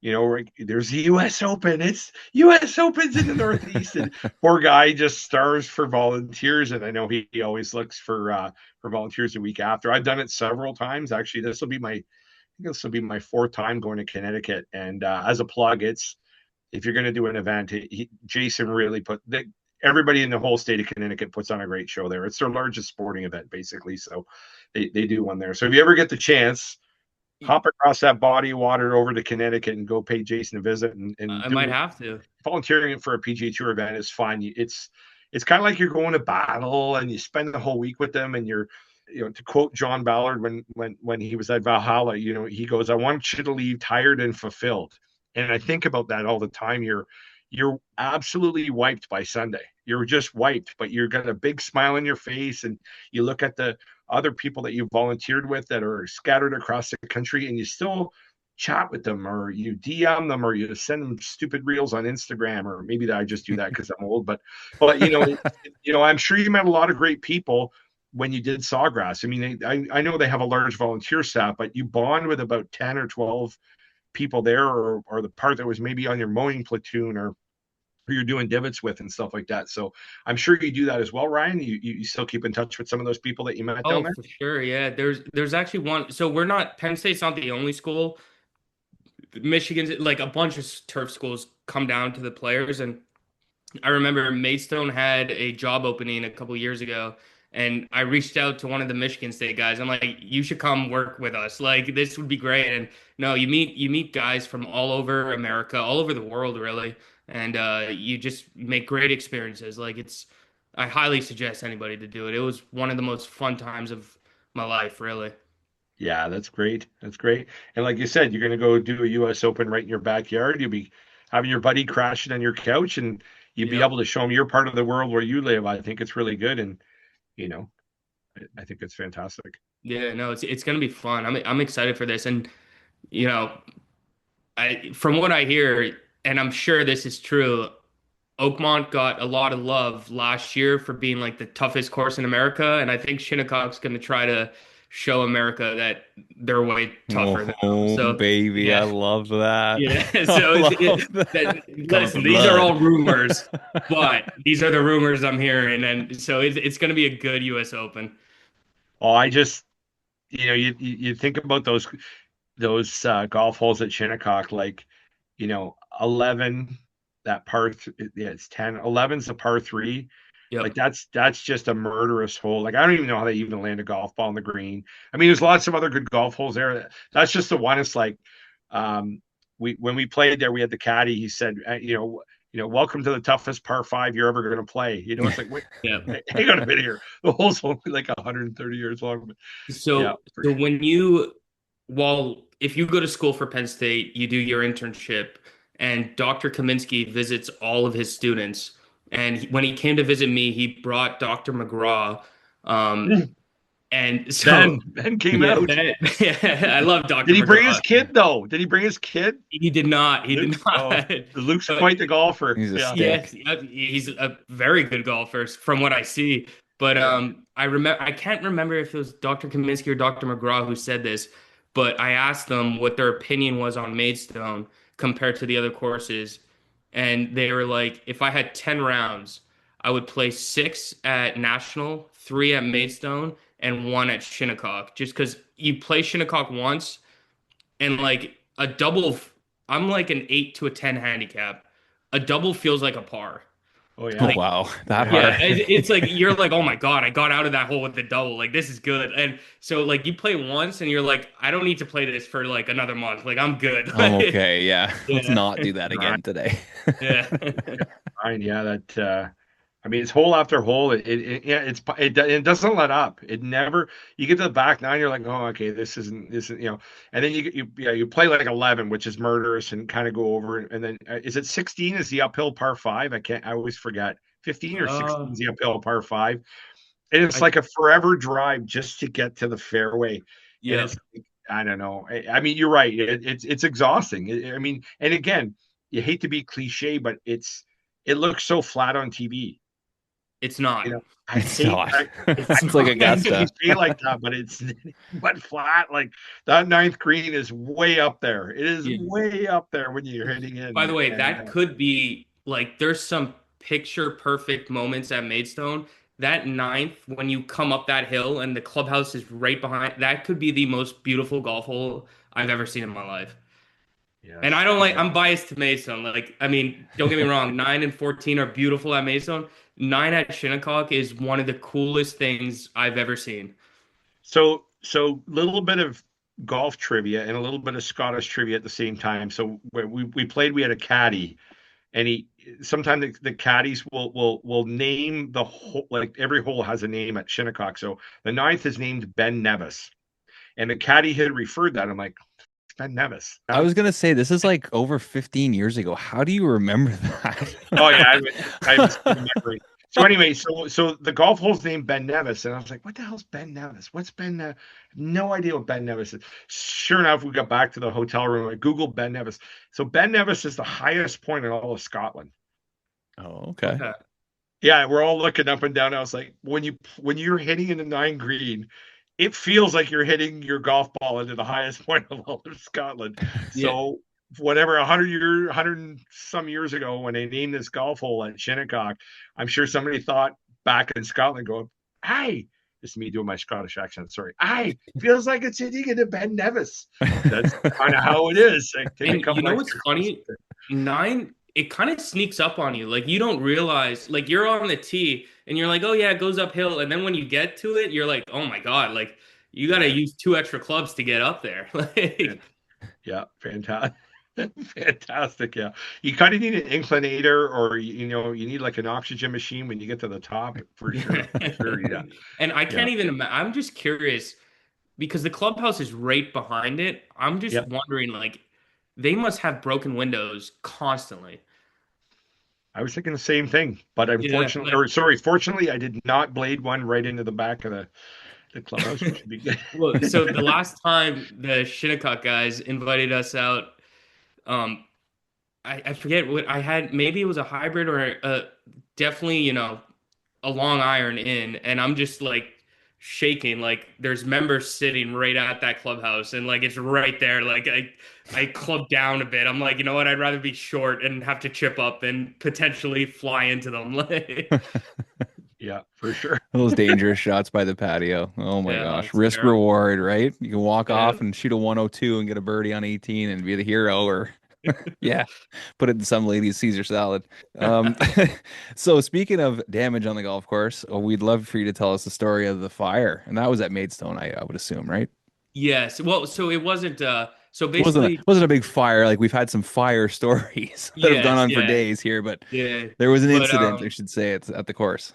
there's the U.S. Open. It's U.S. Opens in the Northeast, and poor guy just stars for volunteers. And I know he always looks for volunteers the week after. I've done it several times. Actually, this will be my fourth time going to Connecticut. And as a plug, if you're going to do an event, Jason really everybody in the whole state of Connecticut puts on a great show there. It's their largest sporting event, basically. So they do one there. So if you ever get the chance, hop across that body of water over to Connecticut and go pay Jason a visit and I do might have to. volunteering for a PGA Tour event is fun. It's kind of like you're going to battle, and you spend the whole week with them, and you're, to quote John Ballard when he was at Valhalla, he goes, "I want you to leave tired and fulfilled." And I think about that all the time. You're absolutely wiped by Sunday. You're just wiped, but you've got a big smile on your face, and you look at the other people that you volunteered with that are scattered across the country, and you still chat with them, or you DM them, or you send them stupid reels on Instagram, or maybe that I just do that because I'm old. But I'm sure you met a lot of great people when you did Sawgrass. I mean, I know they have a large volunteer staff, but you bond with about 10 or 12 people there, or the part that was maybe on your mowing platoon, or who you're doing divots with and stuff like that. So I'm sure you do that as well, Ryan. You still keep in touch with some of those people that you met down Oh, there? for sure. Yeah. There's actually one. So we're not Penn State's not the only school. Michigan's like a bunch of turf schools come down to the players, and I remember Maidstone had a job opening a couple years ago, and I reached out to one of the Michigan State guys. I'm like, you should come work with us. Like, this would be great. And no, you meet guys from all over America, all over the world, really, and you just make great experiences. Like, I highly suggest anybody to do it. It was one of the most fun times of my life, really. Yeah, that's great. That's great. And like you said, you're going to go do a U.S. Open right in your backyard. You'll be having your buddy crashing on your couch, and you'll be Yep. able to show him your part of the world where you live. I think it's really good, and you know, I think it's fantastic. Yeah, no, it's gonna be fun. I'm excited for this, and you know, I from what I hear, and I'm sure this is true, Oakmont got a lot of love last year for being like the toughest course in America, and I think Shinnecock's going to try to show America that they're way tougher now. Oh, So baby, I yeah, love that. yeah. I So love that. Coming listen, from these are blood. all rumors, but these are the rumors I'm hearing, and so it's going to be a good U.S. Open. Oh, I just, you think about those golf holes at Shinnecock, like, 11, that yeah, it's 10. 11's a par three. Like Yep. that's just a murderous hole. Like I don't even know how they even land a golf ball on the green. I mean, there's lots of other good golf holes there. That's just the one. It's like, we when we played there, we had the caddy. He said, welcome to the toughest par five you're ever going to play. It's like, wait, Yep. hang on a minute here. The hole's only like 130 years long. But yeah, So when well, if you go to school for Penn State, you do your internship, and Dr. Kaminsky visits all of his students. And when he came to visit me, he brought Dr. McGraw. Um, and so, Ben came yeah, out. I love Dr. Did he bring his McGraw. kid though? Did he bring his kid? He did not. He did Luke? Oh, not. Luke's But quite the golfer. He's a Yeah. stick. yes, he's a very good golfer from what I see. But I can't remember if it was Dr. Kaminsky or Dr. McGraw who said this, but I asked them what their opinion was on Maidstone compared to the other courses, and they were like, if I had 10 rounds, I would play six at National, three at Maidstone, and one at Shinnecock, just because you play Shinnecock once and like a double, I'm like an 8 to a 10 handicap. A double feels like a par. Oh Oh yeah. Like, wow, that yeah, hard. it's like you're like, oh my God, I got out of that hole with the double. Like, this is good. And so, like, you play once and you're like, I don't need to play this for like another month. Like, I'm good. I'm okay. Yeah, let's Yeah. not do that again today. Yeah. Fine. Yeah. That. I mean, it's hole after hole. Yeah, it doesn't let up. It never. You get to the back nine, you're like, oh, okay, this isn't. And then you play like 11, which is murderous, and kind of go over. And then is it 16? Is the uphill par five? I always forget. 15 or 16 Uh, is the uphill par five, and it's I, like a forever drive just to get to the fairway. And yeah, it's, I don't know. I mean, you're right. It's exhausting. I mean, and again, you hate to be cliche, but it looks so flat on TV. it's not. I It's hate not. I, It's It's like not. Augusta. cliche like that, but it's but flat. Like that ninth green is way up there. It is Yeah. way up there when you're hitting in. By the way, And that could be like there's some picture perfect moments at Maidstone. That ninth, when you come up that hill and the clubhouse is right behind, that could be the most beautiful golf hole I've ever seen in my life. And I yes, don't like, I'm biased to Maidstone. Like, I mean, don't get me wrong, 9 and 14 are beautiful at Maidstone. 9 at Shinnecock is one of the coolest things I've ever seen. so little bit of golf trivia and a little bit of Scottish trivia at the same time. So we played. We had a caddy, and he sometimes the caddies will name the hole, like every hole has a name at Shinnecock. So the ninth is named Ben Nevis, and the caddy had referred that. I'm like, it's Ben Nevis. I was gonna say this is like over 15 years ago. How do you remember that? Oh yeah, I have a memory. So anyway, so the golf hole's named Ben Nevis, and I was like, "What the hell's Ben Nevis? What's Ben? No idea what Ben Nevis is." Sure enough, we got back to the hotel room. I googled Ben Nevis. So Ben Nevis is the highest point in all of Scotland. Oh, okay. Okay. Yeah, we're all looking up and down. I was like, when you're hitting in the 9 green, it feels like you're hitting your golf ball into the highest point of all of Scotland. Yeah. So whatever, 100 and some years ago, when they named this golf hole at Shinnecock, I'm sure somebody thought back in Scotland, going, "Hey, this is me doing my Scottish accent. Sorry, hey, feels like it's hitting into Ben Nevis." That's kind of how it is. Like, take a And couple you know what's extra- funny? Nine, it kind of sneaks up on you. Like you don't realize, like you're on the tee and you're like, oh yeah, it goes uphill. And then when you get to it, you're like, oh my God, like you got to use 2 extra clubs to get up there. Like, Yeah, fantastic. Fantastic. Yeah. You kind of need an inclinator, or you need like an oxygen machine when you get to the top, for sure. For sure. Yeah. and I Yeah. can't even imagine. I'm just curious because the clubhouse is right behind it. I'm just Yep. wondering, like, they must have broken windows constantly. I was thinking the same thing, but Yeah, unfortunately, or sorry, fortunately, I did not blade one right into the back of the clubhouse, which would be good. well, so the last time the Shinnecock guys invited us out, um, I forget what I had. Maybe it was a hybrid or definitely, a long iron in, and I'm just like shaking. Like there's members sitting right at that clubhouse, and like it's right there. Like I club down a bit. I'm like, you know what? I'd rather be short and have to chip up than potentially fly into them. Like, Yeah, for sure. Those dangerous shots by the patio. Oh my yeah, gosh. it's Risk terrible. reward, right? You can walk Yeah. off and shoot a 102 and get a birdie on 18 and be the hero, or yeah, put it in some lady's Caesar salad. Um, so speaking of damage on the golf course, we'd love for you to tell us the story of the fire. And that was at Maidstone, I would assume, right? Yes. Well, so it wasn't. So It basically, wasn't a big fire. Like we've had some fire stories that have gone yes, on for yeah, days here, but yeah. there was an But incident, I should say, it's at the course.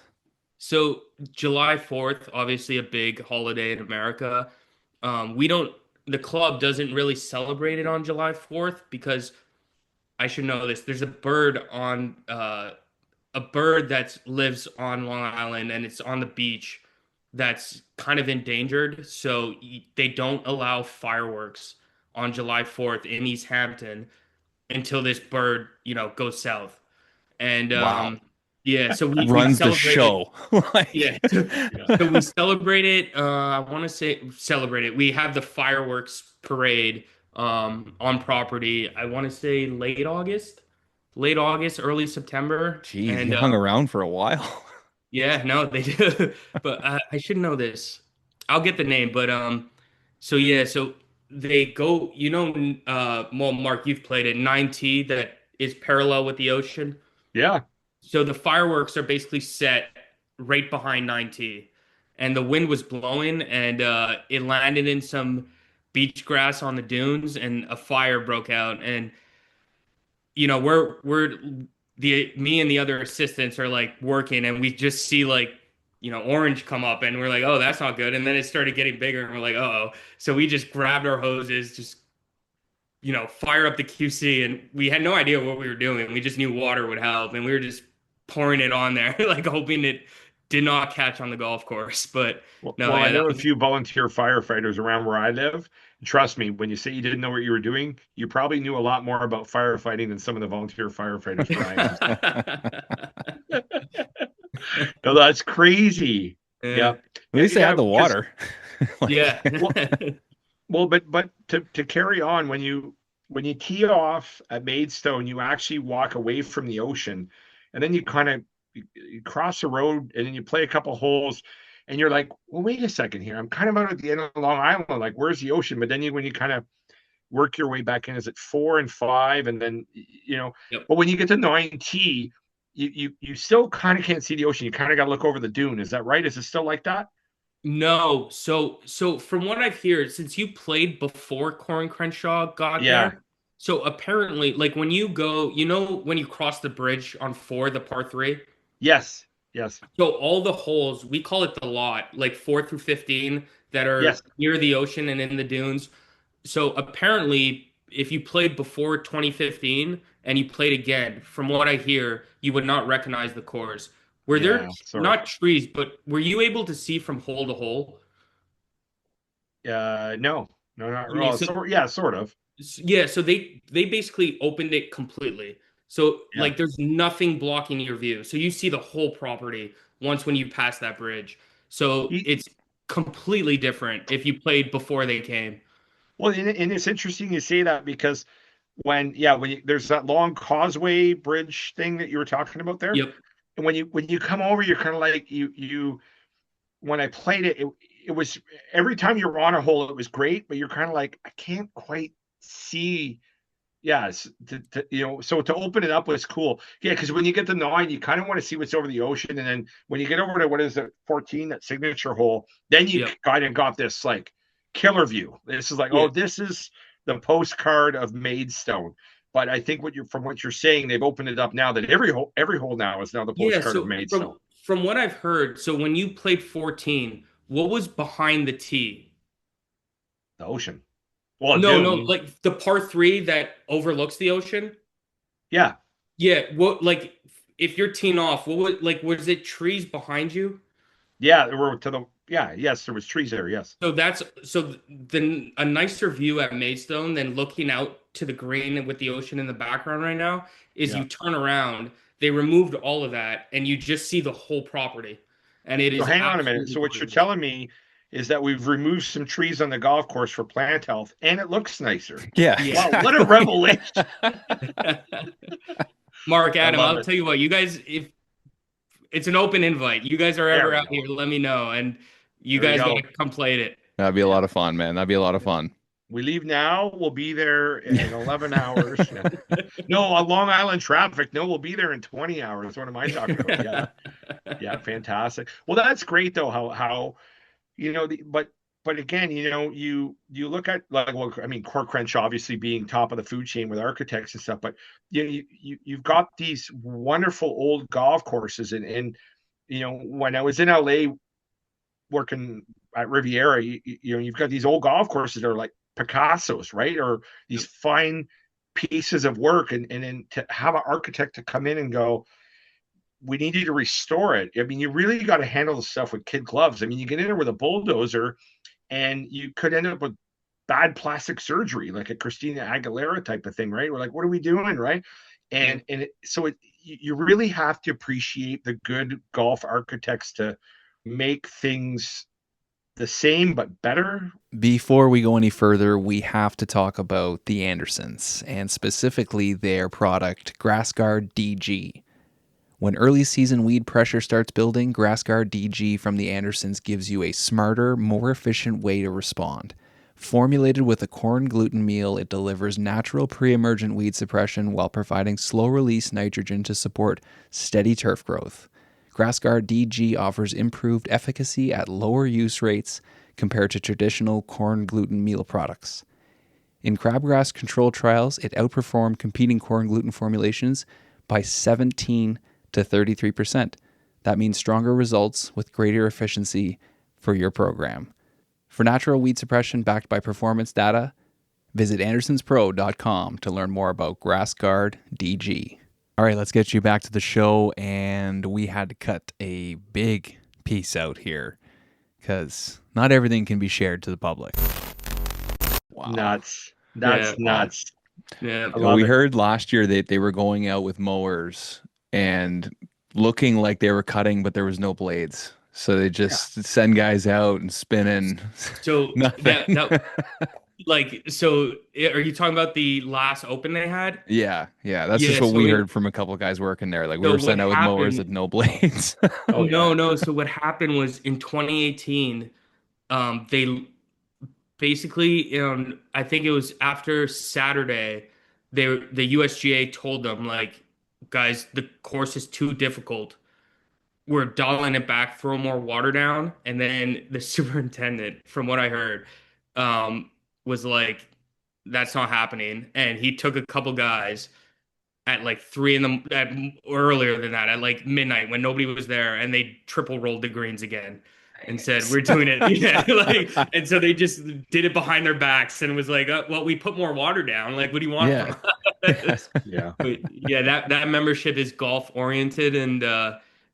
so July 4th, obviously a big holiday in America. We don't. The club doesn't really celebrate it on July 4th because I should know this. There's a bird that lives on Long Island and it's on the beach that's kind of endangered. So they don't allow fireworks on July 4th in East Hampton until this bird, goes south. And Wow. yeah, so we Runs the celebrate it. show. Like, Yeah. So we celebrate it. I want to say celebrate it. We have the fireworks parade on property. I want to say late August, early September. geez, And you hung around for a while. yeah, no, they do. But I should know this. I'll get the name. But so yeah, so they go. Well, Mark, you've played it. 9T that is parallel with the ocean. Yeah. So the fireworks are basically set right behind 9T, and the wind was blowing, and it landed in some beach grass on the dunes, and a fire broke out. And we're the me and the other assistants are like working, and we just see like orange come up, and we're like, oh, that's not good. And then it started getting bigger, and we're like, uh-oh. So we just grabbed our hoses, just fire up the QC, and we had no idea what we were doing. We just knew water would help, and we were just pouring it on there, like hoping it did not catch on the golf course. But no, Well, I yeah, that know a was few volunteer firefighters around where I live. Trust me, when you say you didn't know what you were doing, you probably knew a lot more about firefighting than some of the volunteer firefighters where I am. No, that's crazy. Yeah. At least they Yeah, had the water. Like, yeah. well, but to carry on, when you tee off at Maidstone, you actually walk away from the ocean, and then you cross the road, and then you play a couple holes, and you're like, well, wait a second here. I'm kind of out at the end of Long Island. Like, where's the ocean? But then when you kind of work your way back in, is it 4 and 5, and then Yep. But when you get to 9T, you still kind of can't see the ocean. You kind of got to look over the dune. Is that right? Is it still like that? No, so from what I've heard, since you played before Corin Crenshaw got Yeah. there, So apparently, like when you go, when you cross the bridge on four, the par three. Yes, yes, So all the holes, we call it the lot, like 4 through 15 that yes. are near the ocean and in the dunes. So apparently, if you played before 2015 and you played again, from what I hear, you would not recognize the course. Were there Yeah, sorry. not trees, but were you able to see from hole to hole? No, no, not Yeah, well. so So yeah, sort of. yeah, so they basically opened it completely. So Yeah. like there's nothing blocking your view. So you see the whole property once when you pass that bridge. So He, it's completely different if you played before they came. well, and it's interesting you say that because there's that long causeway bridge thing that you were talking about there, Yep. and when you come over, you're kind of like you when I played it, it was every time you were on a hole, it was great, but you're kind of like I can't quite see. Yes, so to open it up was cool. Yeah, because when you get to nine, you kind of want to see what's over the ocean, and then when you get over to what is it, 14, that signature hole, then you Yep. kind of got this like killer view. This is like, Yeah. oh, this is the postcard of Maidstone. But I think what you're saying, they've opened it up now that every hole now is now the Yeah, postcard of so Maidstone, from what I've heard, so when you played 14, what was behind the tee? the ocean. Well, No, no, dude, like the par three that overlooks the ocean. yeah, Yeah, what like if you're teeing off, what would like was it trees behind you? yeah, we're to the yeah, yes, there was trees there, yes, So that's so then a nicer view at Maidstone than looking out to the green with the ocean in the background right now is yeah. you turn around, they removed all of that and you just see the whole property. And it So is hang on a minute. absolutely So what you're gorgeous. telling me is that we've removed some trees on the golf course for plant health, and it looks nicer. Yeah, Yeah. Wow, what a exactly. revelation! Mark, I Adam, love I'll it. tell you what, you guys, if it's an open invite, you guys are There ever we out go. here, let me know. And you There we guys got to go. come play it. That'd be a Yeah, lot of fun, man. That'd be a lot of yeah. fun. We leave now. We'll be there in 11 hours. Yeah. No, on Long Island traffic. No, we'll be there in 20 hours. What am I talking about? Yeah, yeah, fantastic. Well, that's great though. How but again, you look at like well, I mean, Core Crunch obviously being top of the food chain with architects and stuff, but you've got these wonderful old golf courses, and when I was in LA working at Riviera, you've got these old golf courses that are like Picasso's, right, or these Yep. fine pieces of work, and then to have an architect to come in and go, we need you to restore it. I mean, you really got to handle the stuff with kid gloves. I mean, you get in there with a bulldozer and you could end up with bad plastic surgery, like a Christina Aguilera type of thing, right? We're like, what are we doing, right? Yeah. You really have to appreciate the good golf architects to make things the same but better. Before we go any further, we have to talk about the Andersons and specifically their product, GrassGuard DG. When early season weed pressure starts building, GrassGuard DG from the Andersons gives you a smarter, more efficient way to respond. Formulated with a corn gluten meal, it delivers natural pre-emergent weed suppression while providing slow-release nitrogen to support steady turf growth. GrassGuard DG offers improved efficacy at lower use rates compared to traditional corn gluten meal products. In crabgrass control trials, it outperformed competing corn gluten formulations by 17 to 33%. That means stronger results with greater efficiency for your program. For natural weed suppression backed by performance data, visit andersonspro.com to learn more about GrassGuard DG. All right, let's get you back to the show, and we had to cut a big piece out here because not everything can be shared to the public. Wow. Nuts. Yeah. That's nuts. Yeah. I We love it. heard last year that they were going out with mowers and looking like they were cutting, but there was no blades. So they Yeah. just send guys out and spinning So nothing. are you talking about the last open they had? Yeah, that's just Yeah, what we heard from a couple of guys working there. Like we so were what sent out with mowers happened with no blades. Oh yeah. no, so what happened was in 2018, they basically I think it was after Saturday, the USGA told them like, guys, the course is too difficult. We're dialing it back, throw more water down, and then the superintendent, from what I heard, was like, that's not happening. And he took a couple guys at like earlier than that, at like midnight when nobody was there, and they triple rolled the greens again and said, "We're doing it." Yeah, like, and so they just did it behind their backs and was like, "Well, we put more water down. Like, what do you want Yeah. from us?" Yeah. But yeah, that membership is golf oriented, and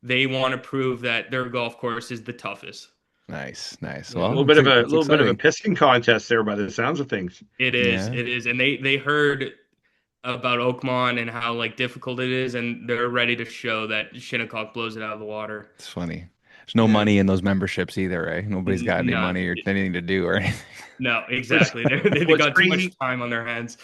they want to prove that their golf course is the toughest. Nice, nice. A Yeah. little Well, bit of a it's little bit of a exciting. pissing contest there by the sounds of things. Yeah, It is, and they heard about Oakmont and how like difficult it is, and they're ready to show that Shinnecock blows it out of the water. it's funny. There's no Yeah. money in those memberships either, right? Nobody's got any No, money or anything to do or anything. no, What's exactly. They what's got too much crazy time on their hands.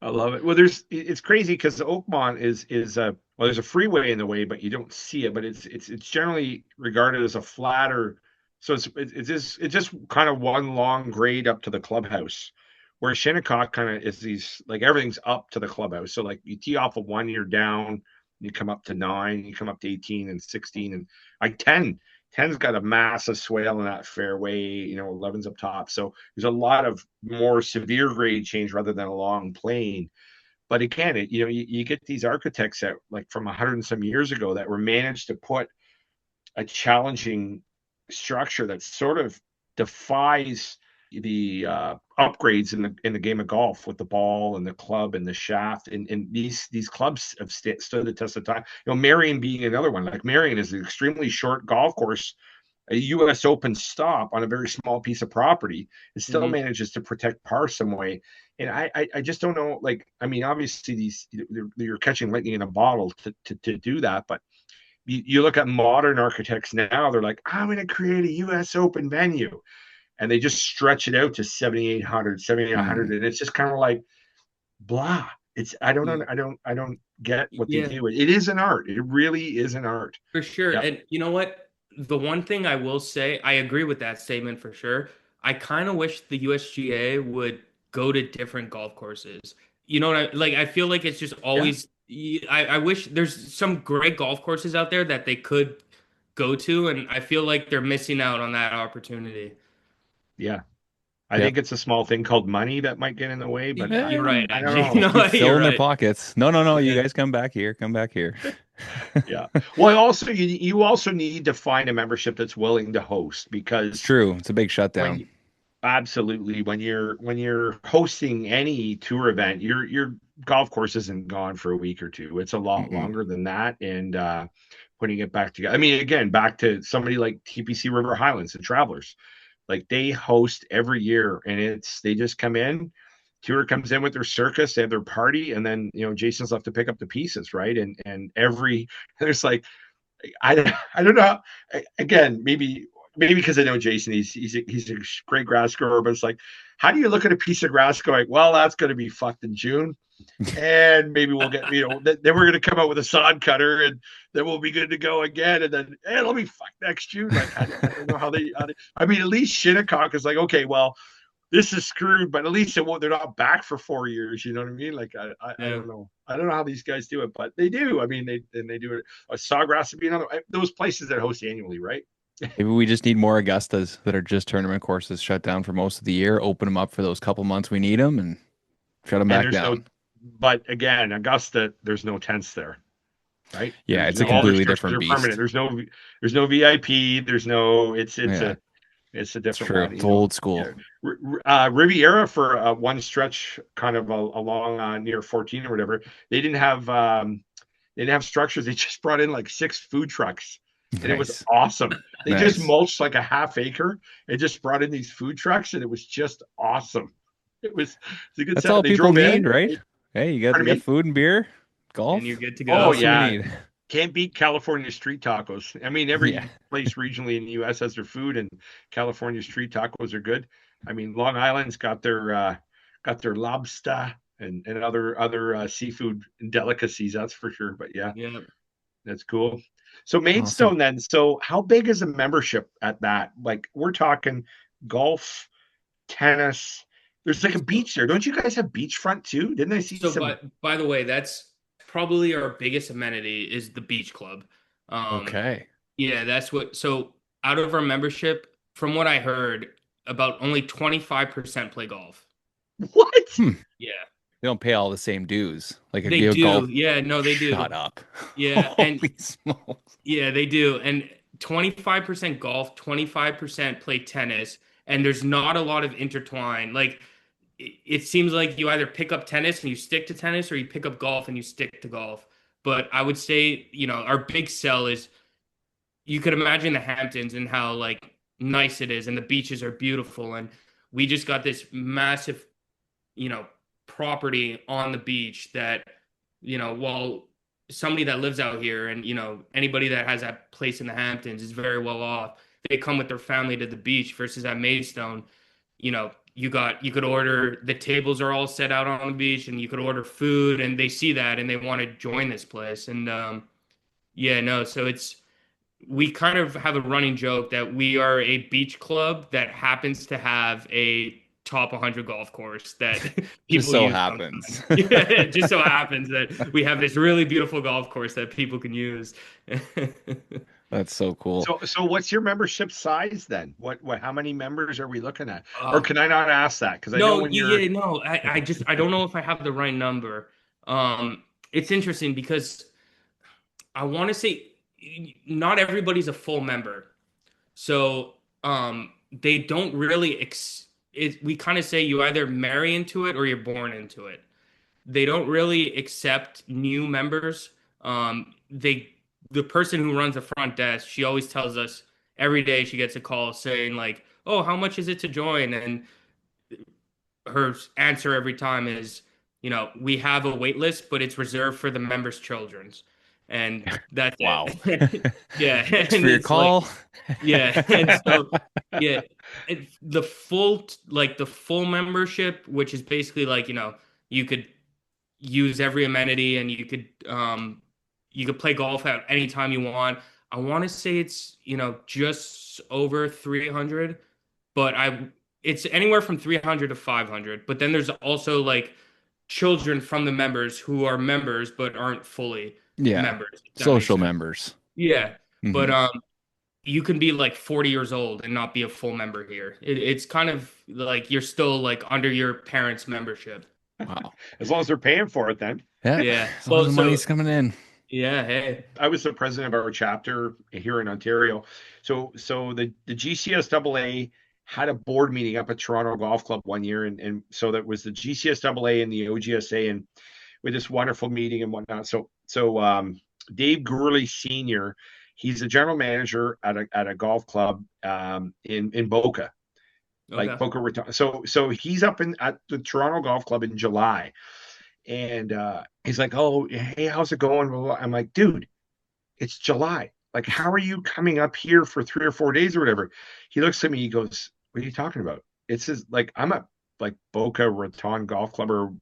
I love it. Well, it's crazy because Oakmont is well, there's a freeway in the way, but you don't see it. But it's generally regarded as a flatter, so it's just kind of one long grade up to the clubhouse, where Shinnecock kind of is these like everything's up to the clubhouse. So like you tee off of one, you're down, you come up to 9, you come up to 18 and 16 and like 10. 10's got a massive swale in that fairway, 11's up top. So there's a lot of more severe grade change rather than a long plane. But again, you get these architects that like from 100 and some years ago that were managed to put a challenging structure that sort of defies the upgrades in the game of golf with the ball and the club and the shaft and these clubs have stood the test of time. Marion being another one. Like Marion is an extremely short golf course, a U.S. Open stop on a very small piece of property. It still Mhm. manages to protect par some way. And I just don't know. Like, I mean, obviously you're catching lightning in a bottle to do that, but you look at modern architects now, they're like, I'm going to create a U.S. Open venue. And they just stretch it out to 7,800, 7,800. Mm. And it's just kind of like, blah. I don't know. I don't get what they Yeah, do. It is an art. It really is an art. for sure. Yep. And you know what? The one thing I will say, I agree with that statement for sure. I kind of wish the USGA would go to different golf courses. You know what I like? I feel like it's just Yeah. always. I wish there's some great golf courses out there that they could go to, and I feel like they're missing out on that opportunity. Yeah. I Yep. think it's a small thing called money that might get in the way, but You're right, I don't actually. know. No, Keep you're filling their right. pockets. No, no, no. You Yeah. guys come back here. Come back here. Yeah. Well, also you also need to find a membership that's willing to host It's because true. It's a big when shutdown. absolutely when you're hosting any tour event, your golf course isn't gone for a week or two. It's a lot Mm-mm. longer than that, and putting it back together. I mean, again, back to somebody like TPC River Highlands and Travelers, like they host every year, and they just come in. Tour comes in with their circus, they have their party, and then Jason's left to pick up the pieces, right? And every there's like I don't know. Again, maybe because I know Jason, he's a great grass grower, but it's like, how do you look at a piece of grass going, well, that's going to be fucked in June, and maybe we'll get then we're going to come out with a sod cutter, and then we'll be good to go again, and then it'll be fucked next June. Like I don't know how they. I mean, at least Shinnecock is like, okay, well, this is screwed, but at least it won't. They're not back for 4 years. You know what I mean? Like I Yeah. don't know. I don't know how these guys do it, but they do. I mean, they do it. Sawgrass would be another. Those places that host annually, right? Maybe we just need more Augustas that are just tournament courses shut down for most of the year. Open them up for those couple months we need them and shut them And back there's no. down. But again, Augusta, there's no tents there, right? Yeah, it's a All the completely structures different are permanent. beast. There's no VIP. There's no. Yeah, It's a it's different true. one. It's old Yeah. school. Riviera for one stretch, kind of along near 14 or whatever. They didn't have structures. They just brought in like 6 food trucks, and it was Nice. awesome. They just Nice. mulched like a half acre and just brought in these food trucks, and it was just awesome. It's a good That's set. all They people drove need, in. right? Hey, you Pardon got me? food and beer, And you're golf. good to What Oh go. else do we yeah, need? can't beat California street tacos. I mean, Yeah. every place regionally in the U.S. has their food, and California street tacos are good. I mean, Long Island's got their lobster and other seafood delicacies. That's for sure. But yeah, Yeah. that's cool. So Awesome. Maidstone then. So how big is a membership at that? Like we're talking golf, tennis. There's like a So, beach there. Don't you guys have beachfront too? Didn't I see so some? by the way, that's probably our biggest amenity is the beach club. Um, Okay. yeah, that's what. So out of our membership, from what I heard, about only 25% play golf. What? Yeah, They don't pay all the same dues. Like they a golf. do. Yeah, no, they do. Shut up. Yeah, and Holy smokes. yeah, they do. And 25% golf, 25% play tennis, and there's not a lot of intertwine. Like it seems like you either pick up tennis and you stick to tennis, or you pick up golf and you stick to golf. But I would say, our big sell is you could imagine the Hamptons and how like nice it is, and the beaches are beautiful, and we just got this massive, you know, property on the beach that, while somebody that lives out here and, anybody that has that place in the Hamptons is very well off, they come with their family to the beach versus at Maidstone, you could order, the tables are all set out on the beach, and you could order food, and they see that and they want to join this place. And yeah, no, so we kind of have a running joke that we are a beach club that happens to have a top 100 golf course that Just people so use happens. sometimes. Yeah, it just so happens that we have this really beautiful golf course that people can use. That's so cool. So what's your membership size then? What how many members are we looking at? Uh, Or can I not ask that? Because I know No, when you're yeah, no, I don't know if I have the right number. It's interesting because I want to say not everybody's a full member. So they don't really we kind of say you either marry into it or you're born into it. They don't really accept new members. The person who runs the front desk, she always tells us every day she gets a call saying like, "Oh, how much is it to join?" And her answer every time is, we have a wait list, but it's reserved for the members' children's. And that's Wow. it. Yeah. Thanks And for your it's like, call. yeah. And so, yeah, the full membership, which is basically like, you could use every amenity, and you could play golf at any time you want. I want to say it's, just over 300, but it's anywhere from 300 to 500. But then there's also like children from the members who are members but aren't fully Yeah. members. If that makes Social sense. members. Yeah. Mhm. But you can be like 40 years old and not be a full member here. It's kind of like you're still like under your parents' membership. Wow. as long as they're paying for it then. Yeah. Yeah. As long as the Well, money's coming in. Yeah. Hey. I was the president of our chapter here in Ontario. So the GCSAA had a board meeting up at Toronto Golf Club one year, and so that was the GCSAA and the OGSA, and with this wonderful meeting and whatnot. So Dave Gurley Sr., he's the general manager at a golf club in Boca, like Okay. Boca Raton. So he's up at the Toronto Golf Club in July, and he's like, "Oh, hey, how's it going?" Blah, blah. I'm like, "Dude, it's July. Like, how are you coming up here for 3 or 4 days or whatever?" He looks at me, he goes, "What are you talking about?" It says like I'm at like Boca Raton Golf Club, or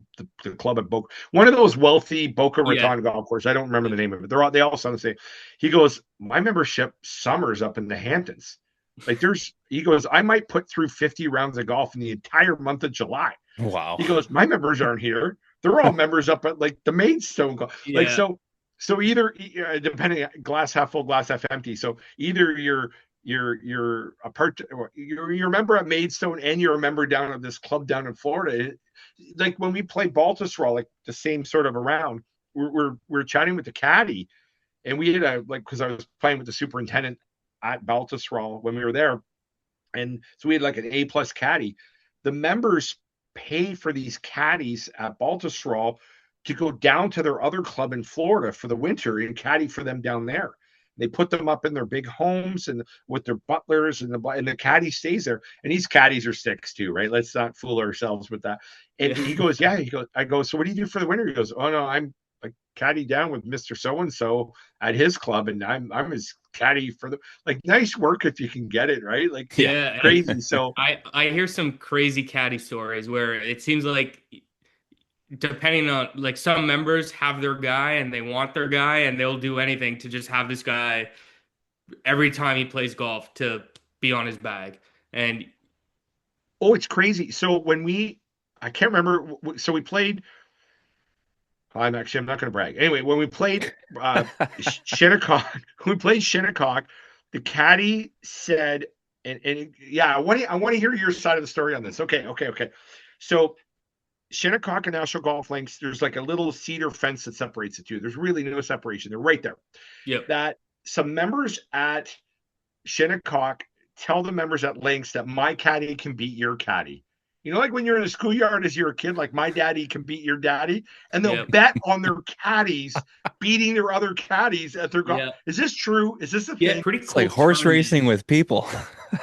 the club at Boca, one of those wealthy Boca Yeah. Raton golf courses. I don't remember the name of it. They all sound the same. He goes, "My membership summers up in the Hamptons. Like he goes, I might put through 50 rounds of golf in the entire month of July." Wow. He goes, "My members aren't here. They're all members up at like the Maidstone golf." Like, Yeah. so either depending, glass half full, glass half empty. So either you're a member at Maidstone and you're a member down at this club down in Florida. Like when we play Baltusrol, like the same sort of a round, we're chatting with the caddy, and we had because I was playing with the superintendent at Baltusrol when we were there, and so we had like an A+ caddy. The members pay for these caddies at Baltusrol to go down to their other club in Florida for the winter and caddy for them down there. They put them up in their big homes and with their butlers, and the caddy stays there. And these caddies are sticks too, right? Let's not fool ourselves with that. And he goes, "Yeah." I go, "So what do you do for the winter?" He goes, "Oh no, I'm like caddy down with Mr. So-and-so at his club, and I'm his caddy for the," like, nice work if you can get it, right? Like, Yeah. crazy. So I hear some crazy caddy stories where it seems like depending on like some members have their guy and they want their guy and they'll do anything to just have this guy every time he plays golf to be on his bag. And it's crazy. So I can't remember. So we played. I'm not going to brag. Anyway, when we played Shinnecock, the caddy said and yeah, I want to hear your side of the story on this. Okay. So Shinnecock and National Golf Links, there's like a little cedar fence that separates the two. There's really no separation. They're right there. Yep. That some members at Shinnecock tell the members at Links that my caddy can beat your caddy. You know, like when you're in a schoolyard as you're a kid, like my daddy can beat your daddy, and they'll Yep. bet on their caddies beating their other caddies at their golf. Yeah. Is this true? Is this a Yeah. thing? Pretty It's cool like horse tournament. racing with people.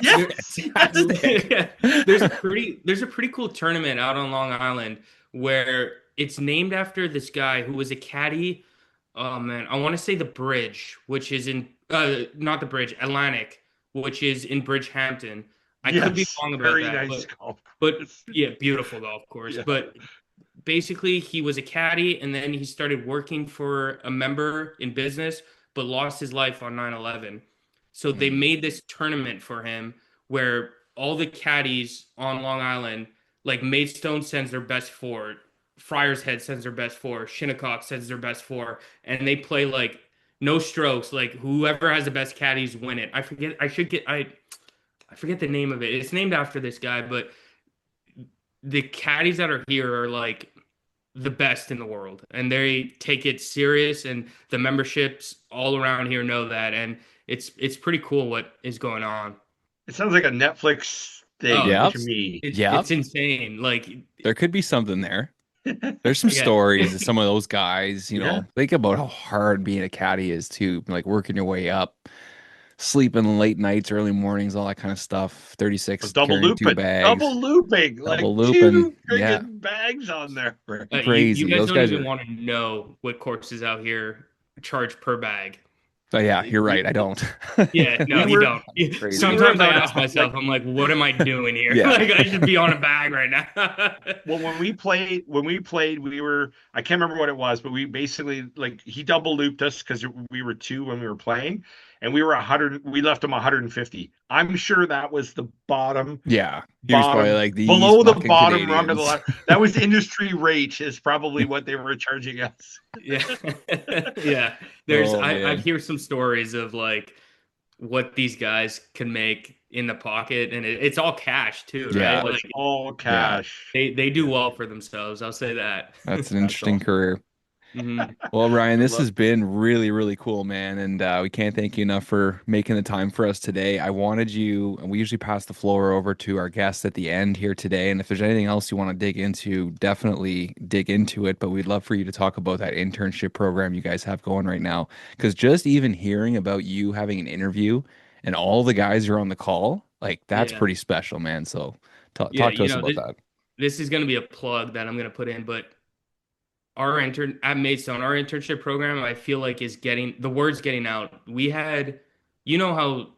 Yes. Yeah. There's a pretty cool tournament out on Long Island where it's named after this guy who was a caddy. Oh man, I want to say the Bridge, which is in not the Bridge, Atlantic, which is in Bridgehampton. I could be Yes. wrong about Very that, nice golf. but yeah, beautiful golf course. Yeah. But basically, he was a caddy, and then he started working for a member in business, but lost his life on 9/11. So they made this tournament for him where all the caddies on Long Island, like Maidstone sends their best four, Friar's Head sends their best four, Shinnecock sends their best four, and they play like no strokes. Like whoever has the best caddies win it. I forget the name of it. It's named after this guy, but the caddies that are here are like the best in the world, and they take it serious, and the memberships all around here know that, and it's pretty cool what is going on. It sounds like a Netflix thing Oh, Yeah. to me. It's insane. Like, There could be something there. There's some Yeah. stories of some of those guys, you know, Yeah. think about how hard being a caddy is too, like working your way up, sleeping late nights, early mornings, all that kind of stuff. 36 Double carrying two looping, bags. like Double two looping, friggin' yeah. bags on there. Crazy. You guys Those don't guys even are- want to know what courses out here charge per bag. So yeah, you're right. I don't. Yeah, no, We you were- don't. Crazy. Sometimes I We were ask myself, I'm like, what am I doing here? Yeah. Like, I should be on a bag right now. Well, when we played, we were, I can't remember what it was, but we basically, like, he double looped us because we were two when we were playing, and we were 100, we left him 150. I'm sure that was the bottom, Yeah. He was probably like these below the fucking bottom rung of the Canadians. ladder. That was industry rate, is probably what they were charging us. Yeah. Yeah. There's Oh, man. I hear some stories of like what these guys can make in the pocket, and it's all cash too, Yeah. right? Oh, Like it's all cash. they do well for themselves, I'll say that. That's an interesting career. Mhm. Well, Ryan, this love- has been really, really cool, man. And we can't thank you enough for making the time for us today. I wanted you, and we usually pass the floor over to our guests at the end here today. And if there's anything else you want to dig into, definitely dig into it. But we'd love for you to talk about that internship program you guys have going right now. Because just even hearing about you having an interview and all the guys are on the call, like that's Yeah. pretty special, man. So talk Yeah, to you us know, about that. This is going to be a plug that I'm going to put in, but our intern at Maidstone, our internship program, I feel like is getting the word's getting out. We had, you know how,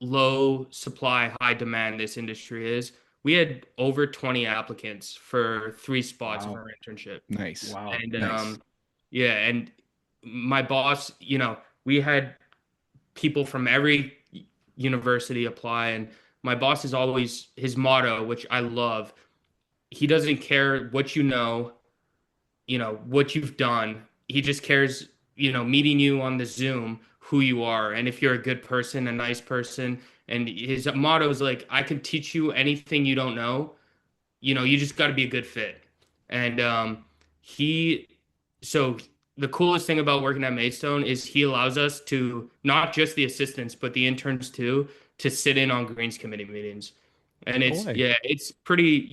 low supply, high demand this industry is. We had over 20 applicants for 3 spots of Wow. our internship. Nice. Wow. And Nice. yeah, and my boss, we had people from every university apply, and my boss is always his motto, which I love. He doesn't care what what you've done. He just cares, meeting you on the Zoom, who you are, and if you're a good person, a nice person. And his motto is like, I can teach you anything you don't know. You just got to be a good fit. And so the coolest thing about working at Maidstone is he allows us to, not just the assistants, but the interns too, to sit in on Greens Committee meetings. And Boy. it's pretty,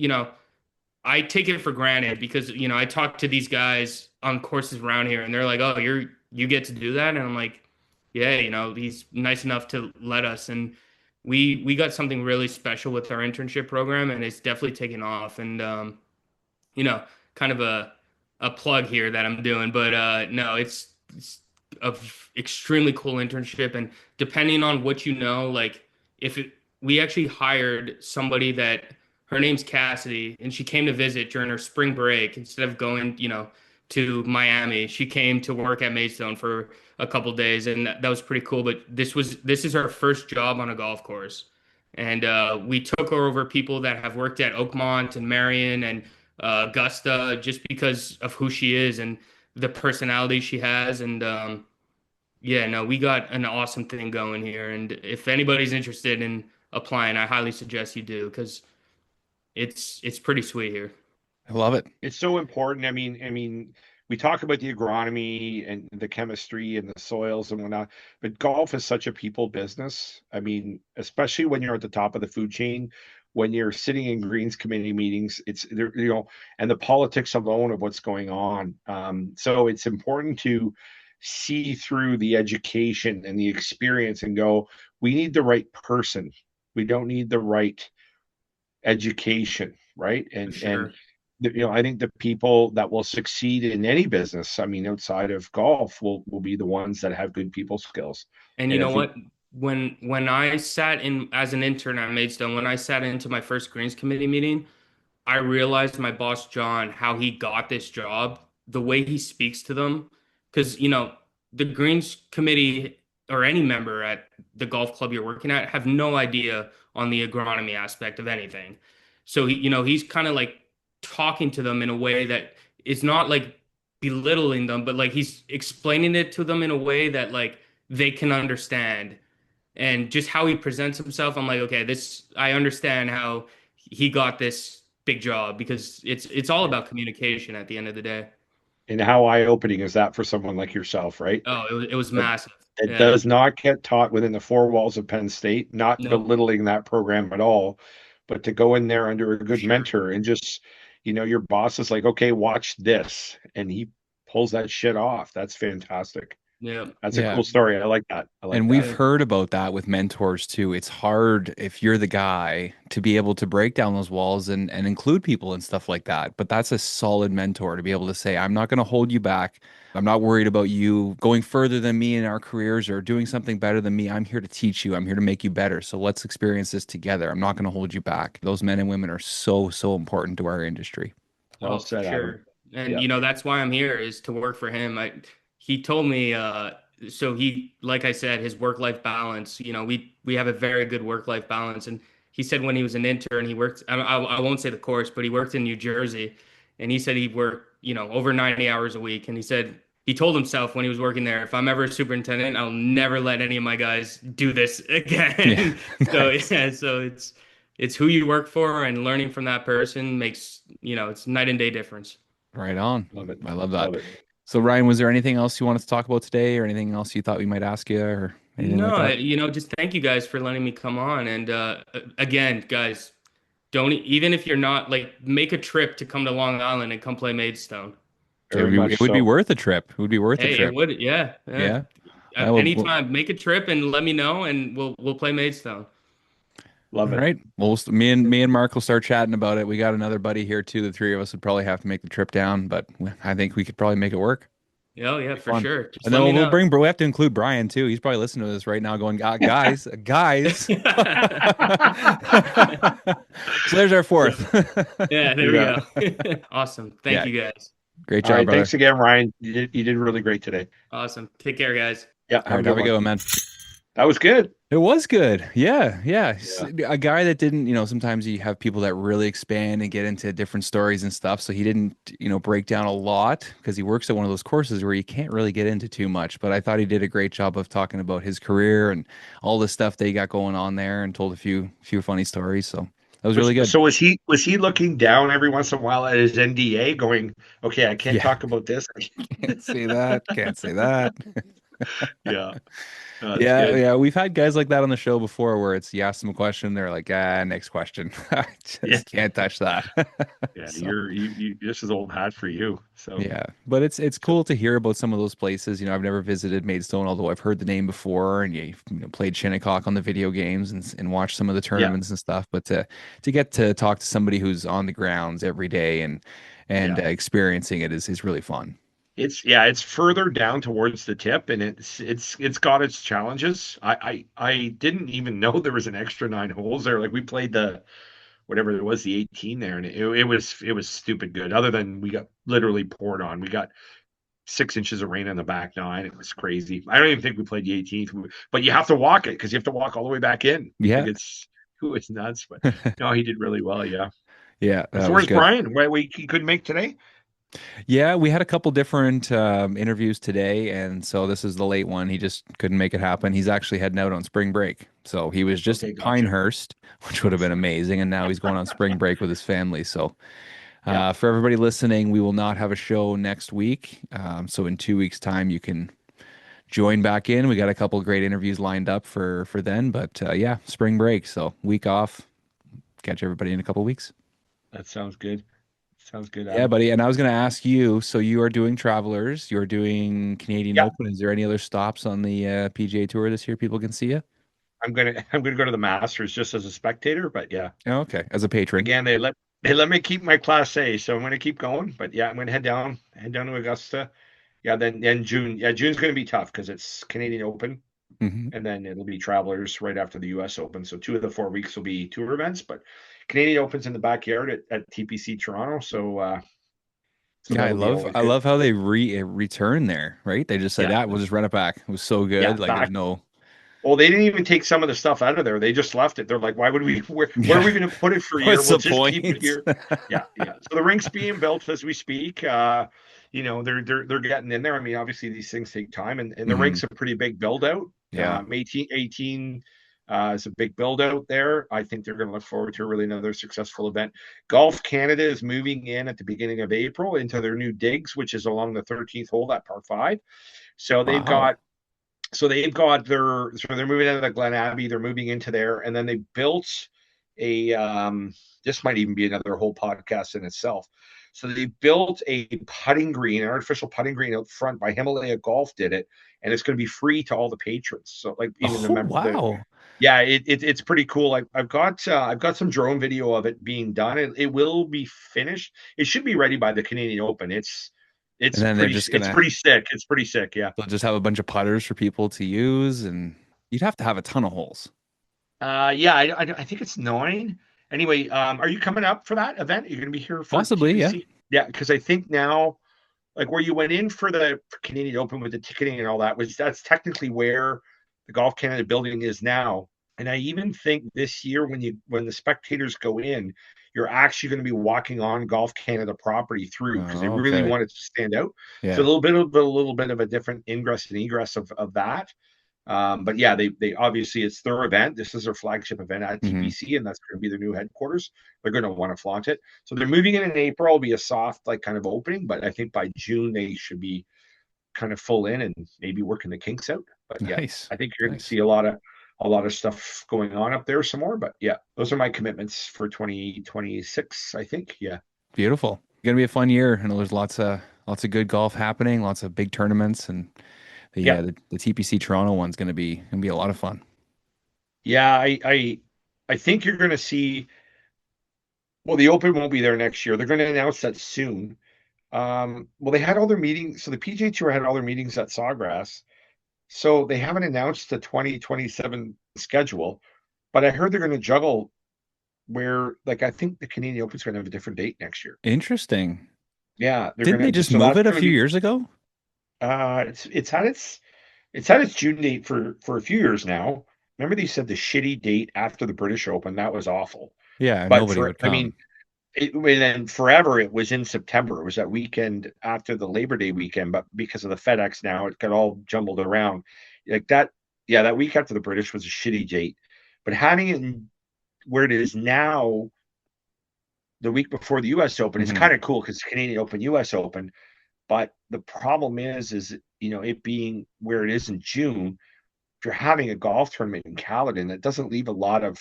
I take it for granted because, I talk to these guys on courses around here and they're like, oh, you get to do that. And I'm like, yeah, he's nice enough to let us. And we got something really special with our internship program, and it's definitely taken off. And, kind of a plug here that I'm doing, but no, it's a extremely cool internship. And depending on what like we actually hired somebody that, her name's Cassidy, and she came to visit during her spring break. Instead of going, to Miami, she came to work at Maidstone for a couple days, and that was pretty cool. But this is her first job on a golf course, and we took her over people that have worked at Oakmont and Marion and Augusta, just because of who she is and the personality she has. And yeah, no, we got an awesome thing going here. And if anybody's interested in applying, I highly suggest you do because it's pretty sweet here. I love it. It's so important. I mean, we talk about the agronomy and the chemistry and the soils and whatnot, but golf is such a people business. I mean, especially when you're at the top of the food chain, when you're sitting in greens committee meetings, it's there, and the politics alone of what's going on. So it's important to see through the education and the experience and go, we need the right person. We don't need the right education, right? For And sure. I think the people that will succeed in any business, I mean, outside of golf, will be the ones that have good people skills. And you And know if we, what? When I sat in as an intern at Maidstone, when I sat into my first Greens Committee meeting, I realized my boss John, how he got this job, the way he speaks to them, because the Greens Committee or any member at the golf club you're working at have no idea on the agronomy aspect of anything. So he's kind of like talking to them in a way that is not like belittling them, but like he's explaining it to them in a way that like they can understand. And just how he presents himself, I'm like, okay, this I understand how he got this big job because it's all about communication at the end of the day. and how eye-opening is that for someone like yourself, right? Oh, it was That massive. it Yeah. does not get taught within the four walls of Penn State, not No, belittling that program at all, but to go in there under a for good sure. mentor and just, your boss is like, okay, watch this, and he pulls that shit off. That's fantastic. Yeah. That's a Yeah. cool story. I like that. I like And that. we've Yeah. heard about that with mentors too. It's hard if you're the guy to be able to break down those walls and include people and stuff like that. But that's a solid mentor to be able to say, I'm not going to hold you back. I'm not worried about you going further than me in our careers or doing something better than me. I'm here to teach you. I'm here to make you better. So let's experience this together. I'm not going to hold you back. Those men and women are so, so important to our industry. Well Oh, for said, Adam. sure. And Yeah. that's why I'm here is to work for him. He told me so he like I said his work-life balance, we have a very good work-life balance and he said when he was an intern he worked I won't say the course, but he worked in New Jersey and he said he worked, over 90 hours a week and he said he told himself when he was working there, if I'm ever a superintendent, I'll never let any of my guys do this Yeah. again. So Nice. yeah, so it's who you work for and learning from that person makes, it's night and day difference. Right on. Love it. I love Love that. it. So Ryan, was there anything else you wanted to talk about today or anything else you thought we might ask you or anything like No, that? just thank you guys for letting me come on. And again, guys, don't even if you're not like make a trip to come to Long Island and come play Maidstone. Very It much would be so. worth a trip. It would be worth a Hey, it trip. would, yeah, yeah. Yeah. Well, Anytime, make a trip and let me know, and we'll play Maidstone. Love all it. right. Well, me and Mark will start chatting about it. We got another buddy here too. The three of us would probably have to make the trip down, but I think we could probably make it work. Oh yeah, Be for fun. sure. Just And let then me we'll know. bring, bro. We have to include Brian too. He's probably listening to this right now, going, guys, guys. So there's our fourth. Yeah, there Yeah. we go. Awesome. Thank Yeah. you guys. Great All job, right. brother. Thanks again, Ryan. You did really great today. Awesome. Take care, guys. Yeah. All right, have a good one, man. That was good. It was good. Yeah, yeah. Yeah. A guy that didn't, sometimes you have people that really expand and get into different stories and stuff. So he didn't, break down a lot because he works at one of those courses where you can't really get into too much. But I thought he did a great job of talking about his career and all the stuff that he got going on there and told a few funny stories. So that was really good. So was he looking down every once in a while at his NDA, going, "Okay, I can't Yeah. talk about this." Can't say that. Can't say that. Yeah. That's Yeah, good. yeah, we've had guys like that on the show before where it's you ask them a question, they're like, next question. I just Yeah. can't touch that. Yeah. So, You this is old hat for you. So yeah, but it's cool to hear about some of those places. I've never visited Maidstone, although I've heard the name before, and played Shinnecock on the video games and watched some of the yeah. tournaments and stuff. But to get to talk to somebody who's on the grounds every day and Yeah. experiencing it is really fun. It's further down towards the tip, and it's got its challenges. I didn't even know there was an extra 9 holes there. Like we played the whatever it was, the 18 there, and it was stupid good. Other than we got literally poured on. We got 6 inches of rain on the back nine. It was crazy. I don't even think we played the 18th, but you have to walk it because you have to walk all the way back in. Yeah, Like it was nuts. But no, he did really well. Yeah. yeah, that So was where's good. Brian? Why he couldn't make today? Yeah, we had a couple different interviews today, and so this is the late one. He just couldn't make it happen. He's actually heading out on spring break. So he was just Okay, at gotcha. Pinehurst, which would have been amazing, and now he's going on spring break with his family. So Yeah, for everybody listening, we will not have a show next week. So in 2 weeks' time, you can join back in. We got a couple great interviews lined up for then, but yeah, spring break. So week off. Catch everybody in a couple weeks. that sounds good. Sounds good, Yeah, Adam. buddy. And I was going to ask you, so you are doing Travelers, you're doing Canadian Yeah, Open. Is there any other stops on the PGA Tour this year people can see you? I'm gonna go to the Masters just as a spectator, but yeah, Oh, okay, as a patron. again they let me keep my Class A, so I'm gonna keep going. But yeah, I'm gonna head down to Augusta. Yeah, then June. Yeah, June's gonna be tough because it's Canadian Open, Hmm. and then it'll be Travelers right after the U.S. Open. So 2 of the 4 weeks will be tour events, but Canadian Open's in the backyard at TPC Toronto. So Yeah, that'll be always I good. love how they return there, right? They just said, Yeah, "Yeah, we'll just run it back." It was so yeah, good. Like there's back. no, Well, they didn't even take some of the stuff out of there. They just left it. They're like, why would we? Where are yeah. we going to put it for a year? What's We'll the just keep it point? here. Yeah, yeah. So the rink's being built as we speak. They're getting in there. I mean, obviously these things take time, and the Hmm. rink's a pretty big build out. Yeah. 18 is a big build out there. I think they're going to look forward to really another successful event. Golf Canada is moving in at the beginning of April into their new digs, which is along the 13th hole, that par five. So they've Wow. got they're moving out of the Glen Abbey, they're moving into there, and then they built a this might even be another whole podcast in itself. So they built a putting green, an artificial putting green out front by Himalaya Golf did it, and it's going to be free to all the patrons. So like even Oh, the wow. yeah, it's pretty cool. I've got some drone video of it being done. It will be finished. It should be ready by the Canadian Open. And then they're just It's gonna pretty sick. It's pretty sick. Yeah. they'll just have a bunch of putters for people to use, and you'd have to have a ton of holes. Yeah, I think it's 9. Anyway, are you coming up for that event? You're going to be here for Possibly, yeah. TPC? Yeah, because I think now, like where you went in for the Canadian Open with the ticketing and all that, that's technically where the Golf Canada building is now. And I even think this year, when the spectators go in, you're actually going to be walking on Golf Canada property through because they Oh, really okay. want it to stand out. So Yeah. a little bit of a different ingress and egress of that. But yeah, they obviously it's their event. This is their flagship event at Hmm. TPC, and that's going to be their new headquarters. They're going to want to flaunt it. So they're moving in April. It'll be a soft like kind of opening, but I think by June they should be kind of full in and maybe working the kinks out. But yeah, Nice. I think you're going to Nice. see a lot of stuff going on up there some more. But yeah, those are my commitments for 2026. I think. Yeah. Beautiful. Gonna be a fun year. I know there's lots of good golf happening, lots of big tournaments, and Yeah. the TPC Toronto one's gonna be a lot of fun. Yeah. I think you're going to see. Well, the Open won't be there next year. They're going to announce that soon. Well, they had all their meetings. So the PGA Tour had all their meetings at Sawgrass. So they haven't announced the 2027 schedule, but I heard they're going to juggle where, like, I think the Canadian Open's going to have a different date next year. Interesting. Yeah, they're Didn't going they to. just So move that's it a going to few be. years ago? It's had its June date for a few years now. Remember they said the shitty date after the British Open that was awful. Yeah, But nobody would I mean, come. and then forever it was in September. It was that weekend after the Labor Day weekend, but because of the FedEx now, it got all jumbled around. Like that, yeah, that week after the British was a shitty date. But having it where it is now, the week before the US Open, is Hmm. kind of cool because Canadian Open, US Open. But the problem is it being where it is in June, if you're having a golf tournament in Caledon, it doesn't leave a lot of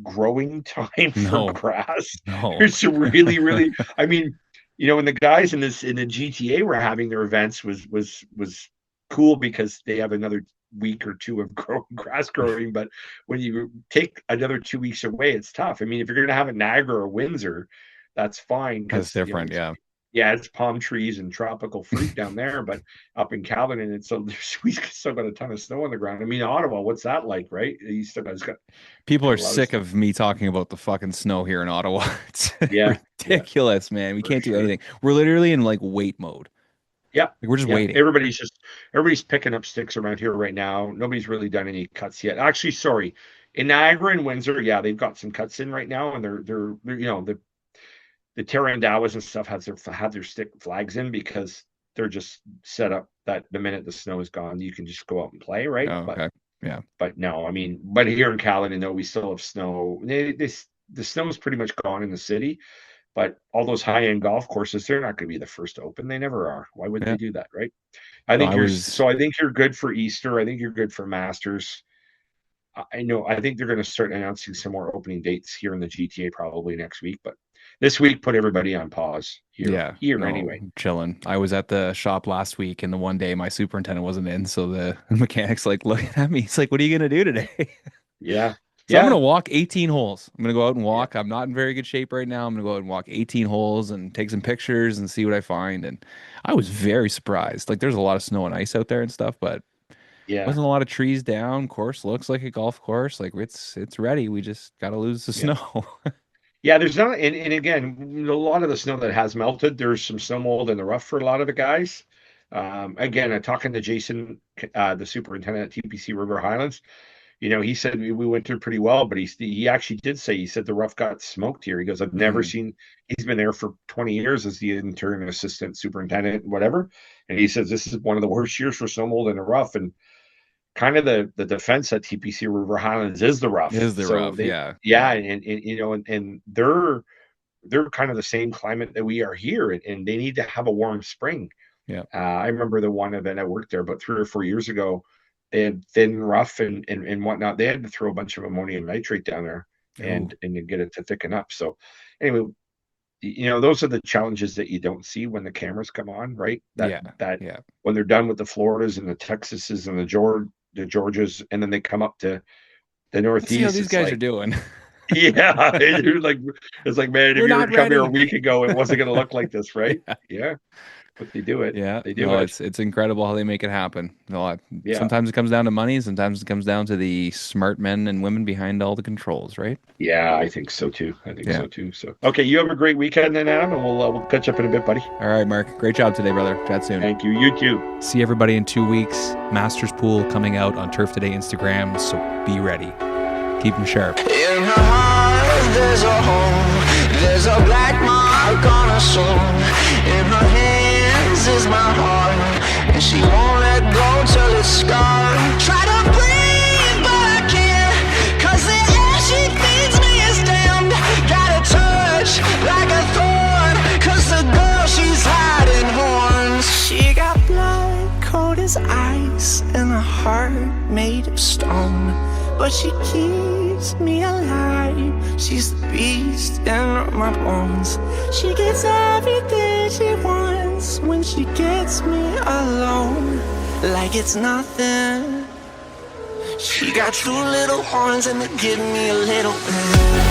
growing time for No, grass. no. There's a really, I mean, when the guys in the GTA were having their events was cool because they have another week or two of grass growing. But when you take another 2 weeks away, it's tough. I mean, if you're going to have a Niagara or Windsor, that's fine That's because different. Yeah. it's palm trees and tropical fruit down there, but up in Caledon, it's so we still got a ton of snow on the ground. I mean, Ottawa, what's that like, right? You still People got are a lot of sick snow. of me talking about the fucking snow here in Ottawa. It's Yeah, yeah, ridiculous, man. We for can't do sure. anything. We're literally in like wait mode. Yeah, Like, we're just yeah. waiting. Everybody's picking up sticks around here right now. Nobody's really done any cuts yet. Actually, sorry, in Niagara and Windsor, yeah, they've got some cuts in right now, and they're the Tarandawas and stuff had their stick flags in because they're just set up that the minute the snow is gone, you can just go out and play, right? Oh, okay. Yeah. But no, I mean, but here in Caledon, though, we still have snow. The snow is pretty much gone in the city, but all those high-end golf courses, they're not going to be the first to open. They never are. Why would they do that, right? I think I think you're good for Easter. I think you're good for Masters. I think they're going to start announcing some more opening dates here in the GTA probably next week, but this week put everybody on pause here. Anyway. Chilling. I was at the shop last week, and the one day my superintendent wasn't in, so the mechanic's like looking at me. He's like, "What are you going to do today?" Yeah. So I'm going to walk 18 holes. I'm going to go out and walk. I'm not in very good shape right now. I'm going to go out and walk 18 holes and take some pictures and see what I find. And I was very surprised. Like, there's a lot of snow and ice out there and stuff, but wasn't a lot of trees down. Course looks like a golf course. Like, it's ready. We just got to lose the snow. Yeah, there's not, and again, a lot of the snow that has melted, there's some snow mold in the rough for a lot of the guys. Again, I'm talking to Jason, the superintendent at TPC River Highlands. He said we went through pretty well, but he actually did say, he said the rough got smoked here. He goes, I've never seen, he's been there for 20 years as the intern assistant superintendent, whatever. And he says, this is one of the worst years for snow mold in the rough. And kind of the defense at TPC River Highlands is the rough. And they're kind of the same climate that we are here, and they need to have a warm spring. Yeah. I remember the one event I worked there about 3 or 4 years ago. They had thin rough and whatnot. They had to throw a bunch of ammonium nitrate down there and to get it to thicken up. So anyway, those are the challenges that you don't see when the cameras come on, right? When they're done with the Floridas and the Texases and the Georgias, and then they come up to the Northeast. See how these guys are doing. Yeah, it's like, man, if you were to come here a week ago, it wasn't going to look like this, right? Yeah. But they do it. Yeah, they do it. It's incredible how they make it happen. Sometimes it comes down to money. Sometimes it comes down to the smart men and women behind all the controls, right? Yeah, I think so too. So, okay, you have a great weekend then, Adam, and we'll catch up in a bit, buddy. All right, Mark. Great job today, brother. Chat soon. Thank you. You too. See everybody in 2 weeks. Masters Pool coming out on Turf Today Instagram, so be ready. Keep them sharp. In her heart, there's a home. There's a black mark on her soul. In her hands is my heart, and she won't let go till it's scarred. Try to breathe, but I can't, 'cause the air she feeds me is damned. Got a touch like a thorn, 'cause the girl, she's hiding horns. She got blood cold as ice and a heart made of stone, but she keeps me alive. She's the beast in my bones. She gets everything she wants when she gets me alone, like it's nothing. She got 2 little horns and they give me a little bit.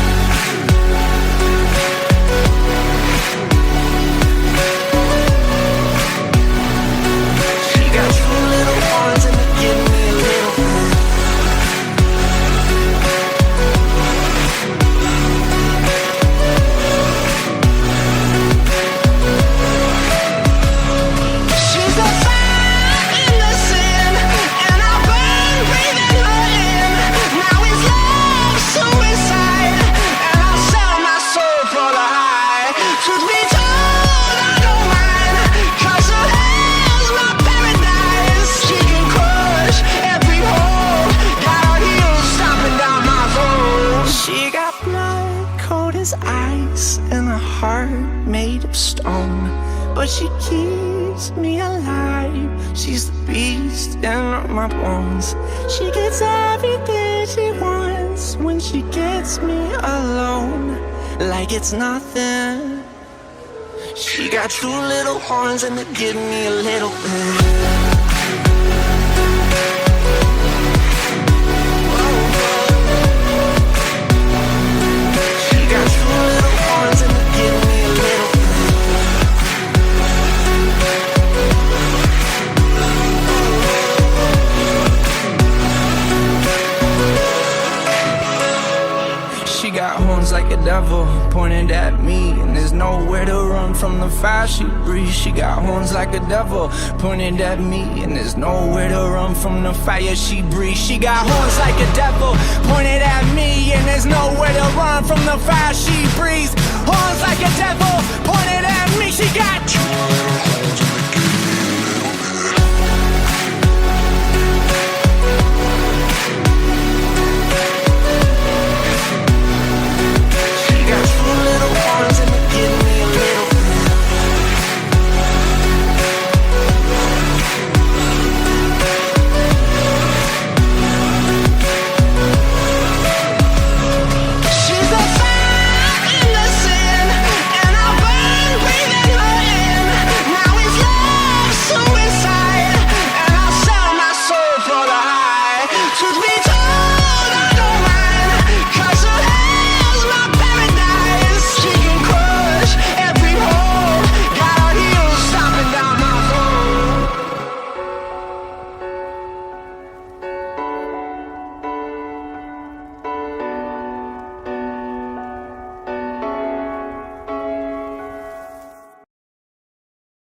Ice and a heart made of stone, but she keeps me alive. She's the beast in my bones. She gets everything she wants when she gets me alone, like it's nothing. She got 2 little horns and they give me a little bit. Like a devil pointed at me, and there's nowhere to run from the fire she breathes. She got horns like a devil pointed at me, and there's nowhere to run from the fire she breathes. She got horns like a devil pointed at me, and there's nowhere to run from the fire she breathes. horns like a devil pointed at me. She got